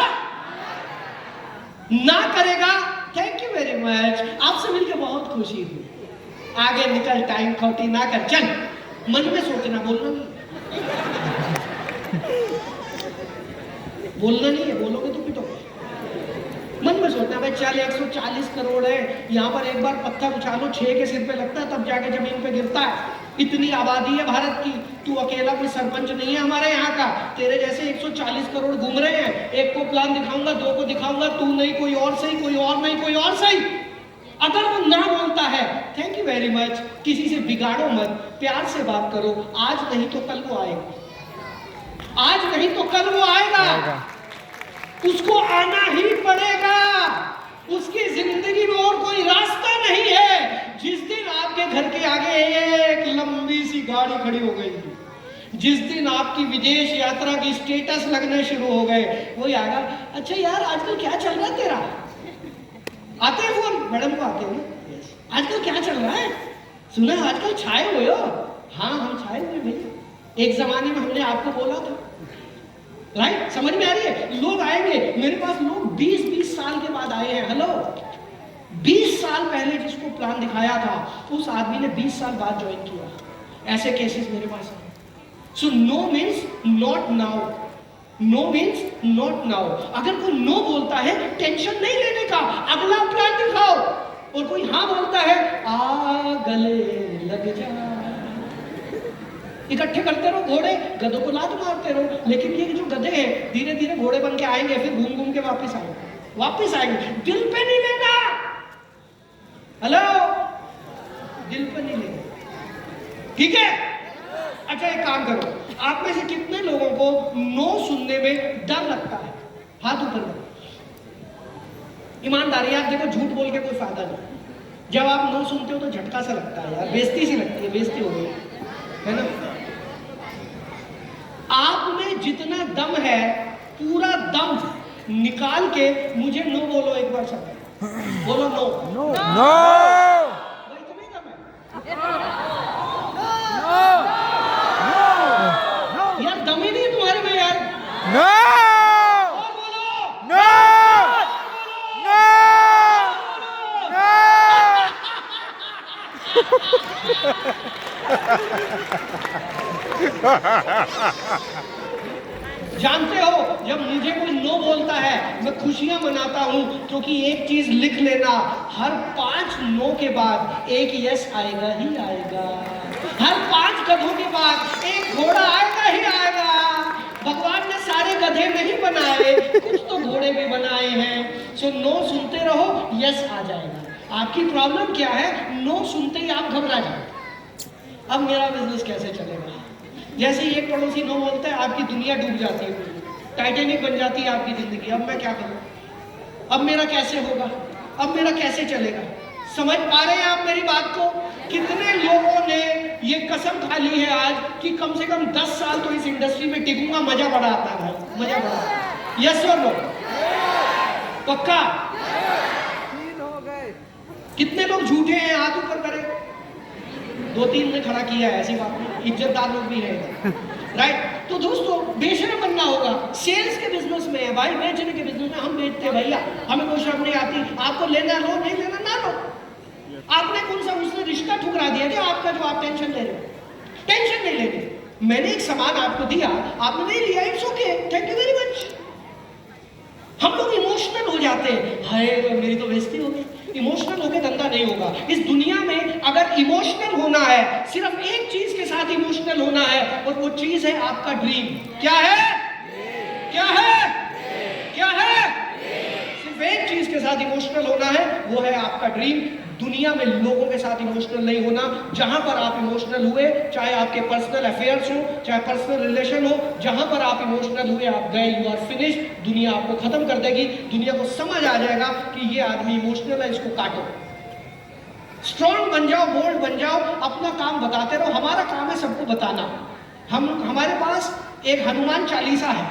ना करेगा। थैंक यू वेरी मच, आपसे मिलकर बहुत खुशी हुई। आगे निकल, टाइम खोटी ना कर, चल। मन में सोचना, बोलना नहीं, बोलना नहीं है, बोलोगे तो पिटोगे। मन में सोचना भाई चल 140 करोड़ है, यहाँ पर एक बार पत्थर उछालो 6 के सिर पे लगता है तब जाके जमीन पे गिरता है। इतनी आबादी है भारत की, तू अकेला कोई सरपंच नहीं है हमारे यहाँ का। तेरे जैसे 140 करोड़ घूम रहे हैं, एक को प्लान दिखाऊंगा, 2 को दिखाऊंगा, तू नहीं कोई और सही, कोई और नहीं कोई और सही। अगर वो ना बोलता है, थैंक यू वेरी मच, किसी से बिगाड़ो मत, प्यार से बात करो। आज नहीं तो कल वो आएगा, आज नहीं तो कल वो आएगा। उसको आना ही पड़ेगा, उसकी जिंदगी में और कोई रास्ता नहीं है। जिस दिन आपके घर के आगे एक लंबी सी गाड़ी खड़ी हो गई, जिस दिन आपकी विदेश यात्रा की स्टेटस लगने शुरू हो गए, वही आएगा, अच्छा यार आजकल क्या चल रहा है तेरा? आते हैं फोन, मैडम को आते हैं, आजकल क्या चल रहा है? सुना आजकल छाए हुए हो? हाँ हम छाए हुए भैया, एक जमाने में हमने आपको बोला था। राइट, समझ में आ रही है? लोग आएंगे मेरे पास, लोग 20-20 साल के बाद आए हैं। हेलो, 20 साल पहले जिसको प्लान दिखाया था उस आदमी ने 20 साल बाद ज्वाइन किया। ऐसे केसेस मेरे पास हैं। So no means not now, no means not now. अगर कोई नो बोलता है टेंशन नहीं लेने का, अगला प्लान दिखाओ। और कोई हाँ बोलता है, आ गले लग जा। इकट्ठे करते रहो घोड़े, गधों को लात मारते रहो। लेकिन ये जो गधे हैं धीरे धीरे घोड़े बन के आएंगे, फिर घूम घूम के वापस आएंगे। दिल पे नहीं लेना। हेलो, दिल पे नहीं लेना, ठीक है? अच्छा एक काम करो, आप में से कितने लोगों को नो सुनने में डर लगता है? हाथ ऊपर करो। ईमानदारी, आप देखो झूठ बोल के कोई फायदा नहीं। जब आप नो सुनते हो तो झटका सा लगता है यार, बेइज्जती सी लगती है, बेइज्जती हो गई है ना? आप में जितना दम है पूरा दम निकाल के मुझे नो बोलो एक बार सब। बोलो नो। नो नो, इतना ही दम है यार, दम ही नहीं है तुम्हारे में यार। नो बोलो, नो जानते हो, जब मुझे कोई नो बोलता है मैं खुशियां मनाता हूं, क्योंकि एक चीज लिख लेना, हर 5 नो के बाद एक यस आएगा ही आएगा। हर 5 गधों के बाद एक घोड़ा आएगा ही आएगा। भगवान ने सारे गधे नहीं बनाए, कुछ तो घोड़े भी बनाए हैं। सो नो सुनते रहो, यस आ जाएगा। आपकी प्रॉब्लम क्या है? नो सुनते ही आप घबरा जाते। अब मेरा बिजनेस कैसे चलेगा? जैसे ही एक पड़ोसी नो बोलता है आपकी दुनिया डूब जाती है, टाइटैनिक बन जाती है आपकी जिंदगी। अब मैं क्या करूं? अब मेरा कैसे होगा? अब मेरा कैसे चलेगा? समझ पा रहे हैं आप मेरी बात को? कितने लोगों ने ये कसम खा ली है आज कि कम से कम 10 साल तो इस इंडस्ट्री में टिकूंगा। मजा बड़ा आता है, मजा बड़ा। यस और नो? पक्का? कितने लोग झूठे हैं? हाथ ऊपर करें। 2-3 ने खड़ा किया है, ऐसी बात नहीं, इज्जतदार लोग भी हैं। राइट, तो दोस्तों बेशर्म बनना होगा। सेल्स के बिजनेस में है भाई, बेचने के बिजनेस में हम बेचते हैं भैया, हमें कोई शर्म नहीं आती। आपको लेना लो, नहीं लेना ना लो। आपने कौन सा उसने रिश्ता ठुकरा दिया क्या आपका, जो आप टेंशन ले रहे हो? टेंशन नहीं लेनी। मैंने एक सामान आपको दिया, आपने नहीं लिया, it's okay, thank you very much. हम लोग इमोशनल हो जाते हैं, हाय मेरी तो बेइज्जती हो गई, इमोशनल होकर धंधा नहीं होगा। इस दुनिया में अगर इमोशनल होना है, सिर्फ एक चीज के साथ इमोशनल होना है, और वो चीज है आपका ड्रीम। क्या है? क्या है? क्या है? सिर्फ एक चीज के साथ इमोशनल होना है, वो है आपका ड्रीम। दुनिया में लोगों के साथ इमोशनल नहीं होना। जहां पर आप इमोशनल हुए, चाहे आपके पर्सनल अफेयर्स हो, चाहे पर्सनल रिलेशन हो, जहां पर आप इमोशनल हुए, आप गए, यू आर फिनिश। दुनिया आपको खत्म कर देगी। दुनिया को समझ आ जाएगा कि ये आदमी इमोशनल है, इसको काटो। स्ट्रॉन्ग बन जाओ, बोल्ड बन जाओ, अपना काम बताते रहो। हमारा काम है सबको बताना। हमारे पास एक हनुमान चालीसा है।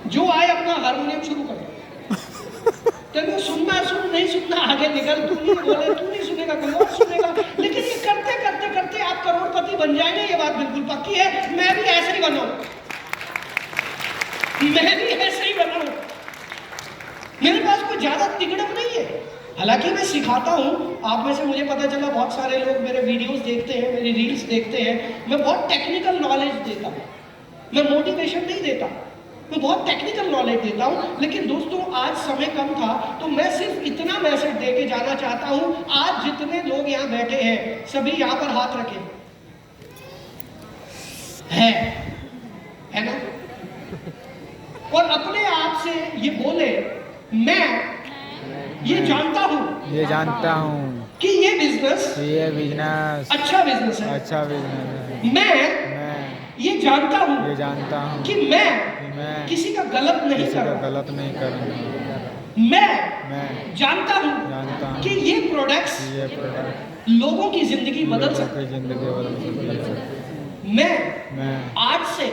जो आए अपना हारमोनियम शुरू कर दो। तेरे सुनना सुन, नहीं सुनना आगे निकल। तू नहीं बोले, तू नहीं सुनेगा, कोई और सुनेगा। लेकिन ये करते करते करते आप करोड़पति बन जाएंगे, ये बात बिल्कुल पक्की है। मैं भी ऐसे ही बनाऊं, मैं भी ऐसे ही बनाऊं। मेरे पास कोई ज्यादा तिगड़म नहीं है। हालांकि मैं सिखाता हूं। आप में से मुझे पता चला बहुत सारे लोग मेरे वीडियोस देखते हैं, मेरी रील्स देखते हैं। मैं बहुत टेक्निकल नॉलेज देता हूं, मैं मोटिवेशन नहीं देता, मैं बहुत टेक्निकल नॉलेज देता हूं। लेकिन दोस्तों, आज समय कम था, तो मैं सिर्फ इतना मैसेज दे के जाना चाहता हूं। आज जितने लोग यहाँ बैठे हैं, सभी यहाँ पर हाथ रखें। है ना? और अपने आप से ये बोले, मैं ये जानता हूं कि ये बिजनेस अच्छा बिजनेस है। मैं ये जानता हूं कि मैं किसी का गलत नहीं करूंगा। मैं जानता हूं कि ये प्रोडक्ट्स लोगों की जिंदगी बदल सकते हैं। मैं आज से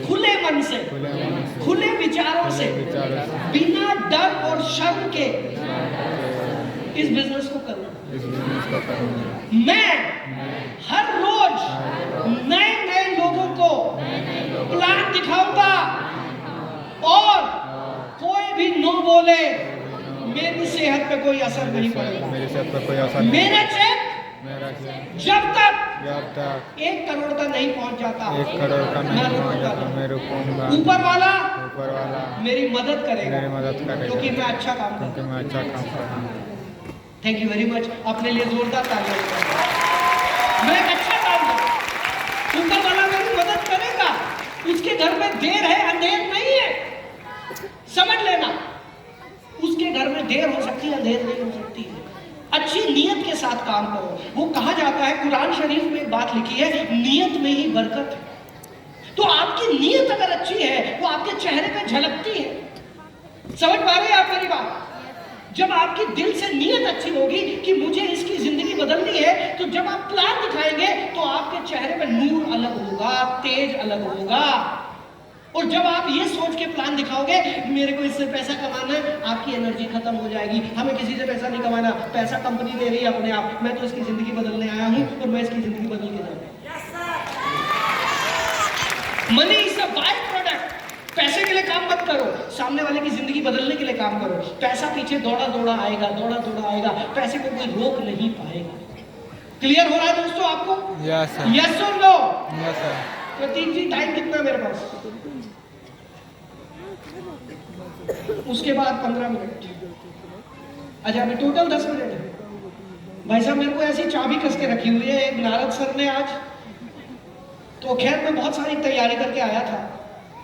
खुले मन से, खुले विचारों से, बिना डर और शर्म के इस बिजनेस को करूंगा। मैं हर रोज नए नए लोगों को प्लान दिखाऊंगा, और कोई भी नो बोले, मेरी सेहत पे कोई असर नहीं पड़ेगा। मेरा चेक जब तक 1 करोड़ का नहीं पहुंच जाता, मैं रुकूंगा। ऊपर वाला मेरी मदद करेगा, क्योंकि मैं अच्छा काम करता हूं। Thank you very much. अपने लिए जोरदार तालियां। मैं अच्छा काम करता, ऊपर वाला मेरी मदद करेगा। उसके घर में देर है, अंधेर नहीं है, समझ लेना। उसके घर में देर हो सकती है, अंधेर नहीं हो सकती है। अच्छी नीयत के साथ काम करो। वो कहा जाता है, कुरान शरीफ में एक बात लिखी है, नीयत में ही बरकत है। तो आपकी नीयत अगर अच्छी है, वो आपके चेहरे पे झलकती है। समझ पा रहे हैं आप मेरी बात? जब आपकी दिल से नीयत अच्छी होगी कि मुझे इसकी जिंदगी बदलनी है, तो जब आप प्लान दिखाएंगे तो आपके चेहरे पे नूर अलग होगा, तेज अलग होगा। और जब आप ये सोच के प्लान दिखाओगे, मेरे को इससे पैसा कमाना है, आपकी एनर्जी खत्म हो जाएगी। हमें किसी से पैसा नहीं कमाना, पैसा कंपनी दे रही है अपने आप। मैं तो इसकी जिंदगी बदलने आया हूं, और मैं इसकी जिंदगी बदल के जाऊंगा। Money is a by product. पैसे के लिए काम मत करो, सामने वाले की जिंदगी बदलने के लिए काम करो। पैसा पीछे दौड़ा दौड़ा आएगा, दौड़ा दौड़ा आएगा, पैसे को कोई रोक नहीं पाएगा। क्लियर हो रहा है दोस्तों आपको? यस और नो? प्रतीक जी, टाइम कितना है मेरे पास? उसके बाद 15 मिनट। अच्छा, अभी टोटल 10 मिनट है। भाई साहब, मेरे को ऐसी चाबी कस के रखी हुई है एक नारद सर ने आज। तो खैर, मैं बहुत सारी तैयारी करके आया था,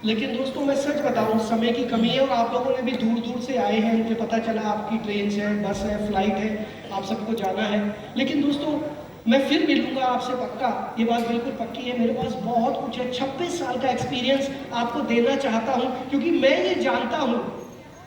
लेकिन दोस्तों मैं सच बताऊं, समय की कमी है। और आप लोगों ने भी दूर दूर से आए हैं, मुझे पता चला आपकी ट्रेन है, बस है, फ्लाइट है, आप सबको जाना है। लेकिन दोस्तों, मैं फिर मिलूंगा आपसे पक्का, ये बात बिल्कुल पक्की है। मेरे पास बहुत कुछ है, 26 साल का एक्सपीरियंस आपको देना चाहता हूं, क्योंकि मैं ये जानता हूं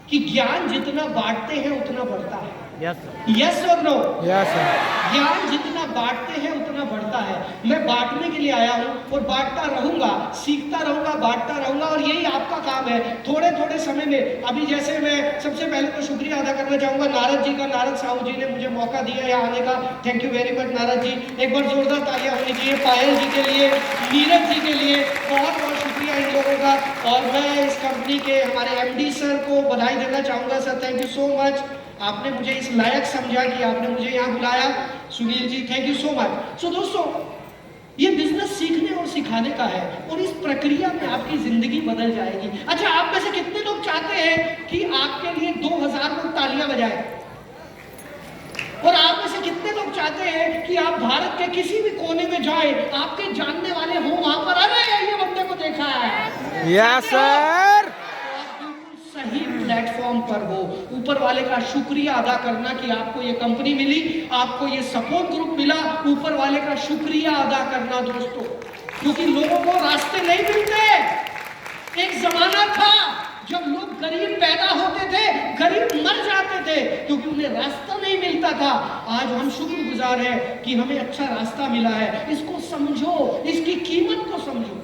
कि ज्ञान जितना बांटते हैं उतना बढ़ता है। यस और नो? ज्ञान जितना बांटते हैं उतना बढ़ता है। मैं बांटने के लिए आया हूं, और बांटता रहूंगा, सीखता रहूंगा, बांटता रहूंगा, और यही आपका काम है। थोड़े थोड़े समय में, अभी जैसे मैं सबसे पहले तो शुक्रिया अदा करना चाहूंगा नारद जी का। नारद साहू जी ने मुझे मौका दिया यहाँ आने का। Thank you very much Narad ji. एक बार जोरदार तालियां होनी चाहिए पायल जी के लिए, नीरज जी के लिए। बहुत बहुत शुक्रिया इन लोगों का। और मैं इस कंपनी के हमारे MD सर को बधाई देना चाहूंगा। Sir, thank you so much. आपने मुझे इस लायक समझा कि आपने मुझे यहाँ बुलाया। Sunil ji, thank you so much. सो दोस्तों, ये बिजनेस सीखने और सिखाने का है और इस प्रक्रिया में आपकी जिंदगी बदल जाएगी। अच्छा, आप में से कितने लोग चाहते हैं कि आपके लिए 2000 लोग तालियां बजाएं? और आप में से कितने लोग चाहते हैं कि आप भारत के किसी भी कोने में जाएं, आपके जानने वाले हो वहां पर, अरे ये बंदे को देखा है। Yes sir. सही प्लेटफॉर्म पर हो। ऊपर वाले का शुक्रिया अदा करना कि आपको ये कंपनी मिली, आपको ये सपोर्ट ग्रुप मिला, ऊपर वाले का शुक्रिया अदा करना दोस्तों, क्योंकि लोगों को रास्ते नहीं मिलते। एक जमाना था जब लोग गरीब पैदा होते थे, गरीब मर जाते थे क्योंकि उन्हें रास्ता नहीं मिलता था। आज हम शुक्रगुजार हैं कि हमें अच्छा रास्ता मिला है। इसको समझो, इसकी कीमत को समझो,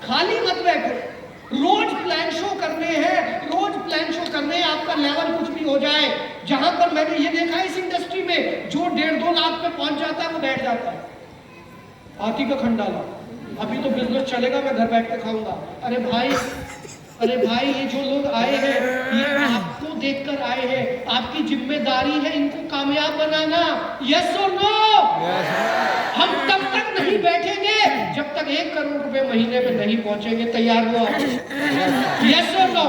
खाली मत बैठो। रोज प्लान शो करने हैं, रोज प्लान शो करने हैं, आपका लेवल कुछ भी हो जाए। जहां पर मैंने ये देखा है इस इंडस्ट्री में, जो 1.5-2 लाख पे पहुंच जाता है वो बैठ जाता है। हाथी का खंडाला, अभी तो बिजनेस चलेगा, मैं घर बैठ के खाऊंगा। अरे भाई ये जो लोग आए हैं ये आपको देखकर आए हैं, आपकी जिम्मेदारी है इनको कामयाब बनाना। यस और नो? हम तब तक नहीं बैठेंगे जब तक 1 करोड़ रुपए महीने में नहीं पहुंचेंगे। तैयार हो आप? यस और नो?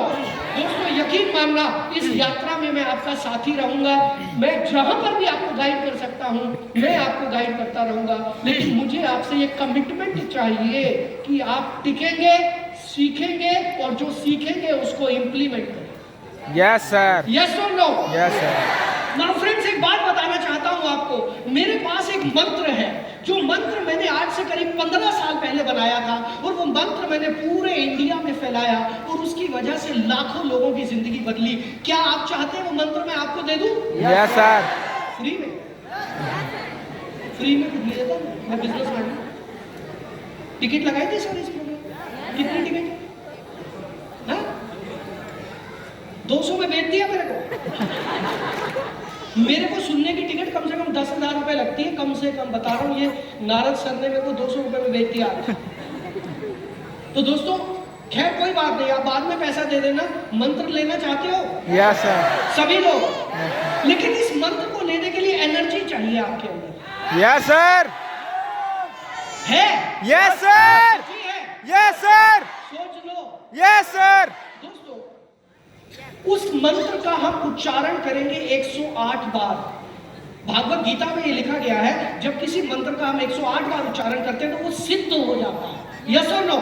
दोस्तों यकीन मानना, इस यात्रा में मैं आपका साथी रहूंगा। मैं जहां पर भी आपको गाइड कर सकता हूं मैं आपको गाइड करता रहूंगा, लेकिन मुझे आपसे ये कमिटमेंट चाहिए कि आप टिकेंगे, सीखेंगे और जो सीखेंगे उसको इंप्लीमेंट करें। Yes sir. यस और no? Yes sir. Now friends, एक बात बताना चाहता हूं आपको। मेरे पास एक मंत्र है, जो मंत्र मैंने आज से करीब 15 साल पहले बनाया था और वो मंत्र मैंने पूरे इंडिया में फैलाया और उसकी वजह से लाखों लोगों की जिंदगी बदली। क्या आप चाहते हैं वो मंत्र मैं आपको दे दूं? Yes sir. फ्री में? फ्री में कुछ नहीं देता मैं, बिजनेसमैन हूं। टिकट लगाई थी सर इस प्रोग्राम? कितनी टिकट? 200 में बेच दिया मेरे को। मेरे को सुनने की टिकट कम से कम 10,000 रुपए लगती है, कम से कम बता रहा हूँ। ये नारद सर ने मेरे को 200 रुपए में बेच दिया। तो दोस्तों खैर कोई बात नहीं, आप बाद में पैसा दे देना। मंत्र लेना चाहते हो? Yes sir. सभी लोग, लेकिन इस मंत्र को लेने के लिए एनर्जी चाहिए आपके अंदर। Yes sir. है? Yes sir. Yes sir. सोच लो। Yes sir. दोस्तों उस मंत्र का हम उच्चारण करेंगे 108 बार। भागवत गीता में ये लिखा गया है, जब किसी मंत्र का हम 108 बार उच्चारण करते हैं तो वो सिद्ध हो जाता है। यस और नो?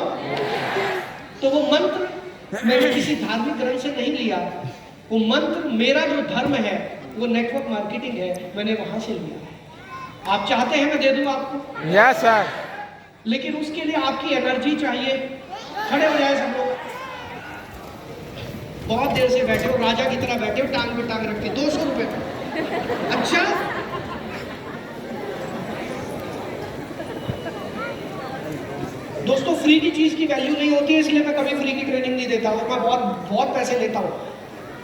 तो वो मंत्र मैंने किसी धार्मिक ग्रंथ से नहीं लिया। वो मंत्र मेरा जो धर्म है, वो नेटवर्क मार्केटिंग है, मैंने वहां से लिया है। आप चाहते हैं मैं दे दूं आपको? Yes sir. लेकिन उसके लिए आपकी एनर्जी चाहिए। खड़े हो जाए सब लोग। बहुत देर से बैठे हो, राजा की तरह बैठे हो, टांग पे टांग रख के। 200 रुपए। अच्छा, दोस्तों फ्री की चीज की वैल्यू नहीं होती है, इसलिए मैं कभी फ्री की ट्रेनिंग नहीं देता हूँ। मैं बहुत पैसे लेता हूँ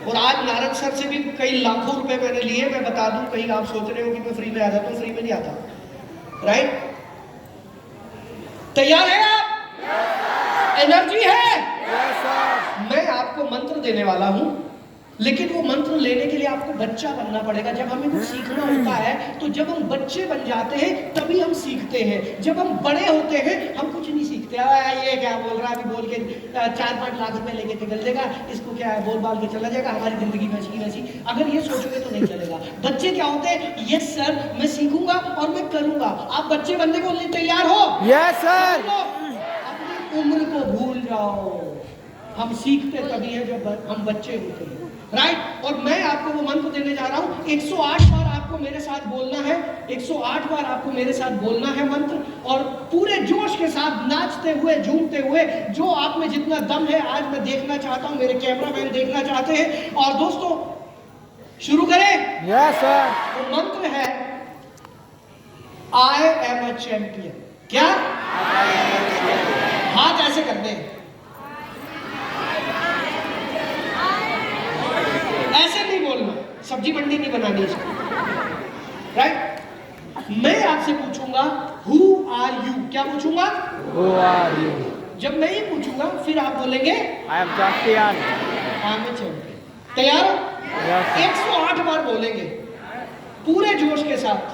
और आज नारद सर से भी कई लाखों रुपए मैंने लिए। मैं बता दूं, कहीं आप सोच रहे हो कि मैं फ्री में आ जाता हूँ, फ्री में नहीं आता। राइट? तैयार है आप? एनर्जी है? मैं आपको मंत्र देने वाला हूं, लेकिन वो मंत्र लेने के लिए आपको बच्चा बनना पड़ेगा। जब हमें कुछ सीखना होता है तो जब हम बच्चे बन जाते हैं तभी हम सीखते हैं। जब हम बड़े होते हैं हम कुछ नहीं सीखते। ये क्या बोल रहा है, अभी बोल के 4-5 लाख रुपए लेके निकल देगा, इसको क्या है, बोल बाल के चला जाएगा, हमारी जिंदगी वैसी की वैसी। अगर ये सोचोगे तो नहीं चलेगा। बच्चे क्या होते हैं? यस सर, मैं सीखूंगा और मैं करूंगा। आप बच्चे बनने को तैयार हो? Yes sir. अपनी उम्र को भूल जाओ। हम सीखते तभी है जब हम बच्चे होते हैं। राइट? और मैं आपको वो मंत्र देने जा रहा हूं। 108 बार आपको मेरे साथ बोलना है। 108 बार आपको मेरे साथ बोलना है मंत्र, और पूरे जोश के साथ नाचते हुए, झूमते हुए, जो आप में जितना दम है आज मैं देखना चाहता हूं, मेरे कैमरामैन देखना चाहते हैं। और दोस्तों शुरू करें? Yes sir. वो मंत्र है आई एम अ चैंपियन। क्या? हाथ ऐसे करते हैं, ऐसे नहीं बोलना, सब्जी मंडी नहीं बनानी इसको। राइट? मैं आपसे पूछूंगा हु आर यू। क्या पूछूंगा? Who are you. जब मैं ये पूछूंगा फिर आप बोलेंगे I am champion. I am champion. तैयार हो? Yes. 108 बार बोलेंगे पूरे जोश के साथ,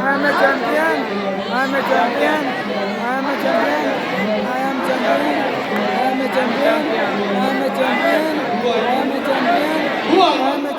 I'm a champion. I'm a champion. I'm a champion. I am champion. I am a champion. I am a champion. I am a champion. I am a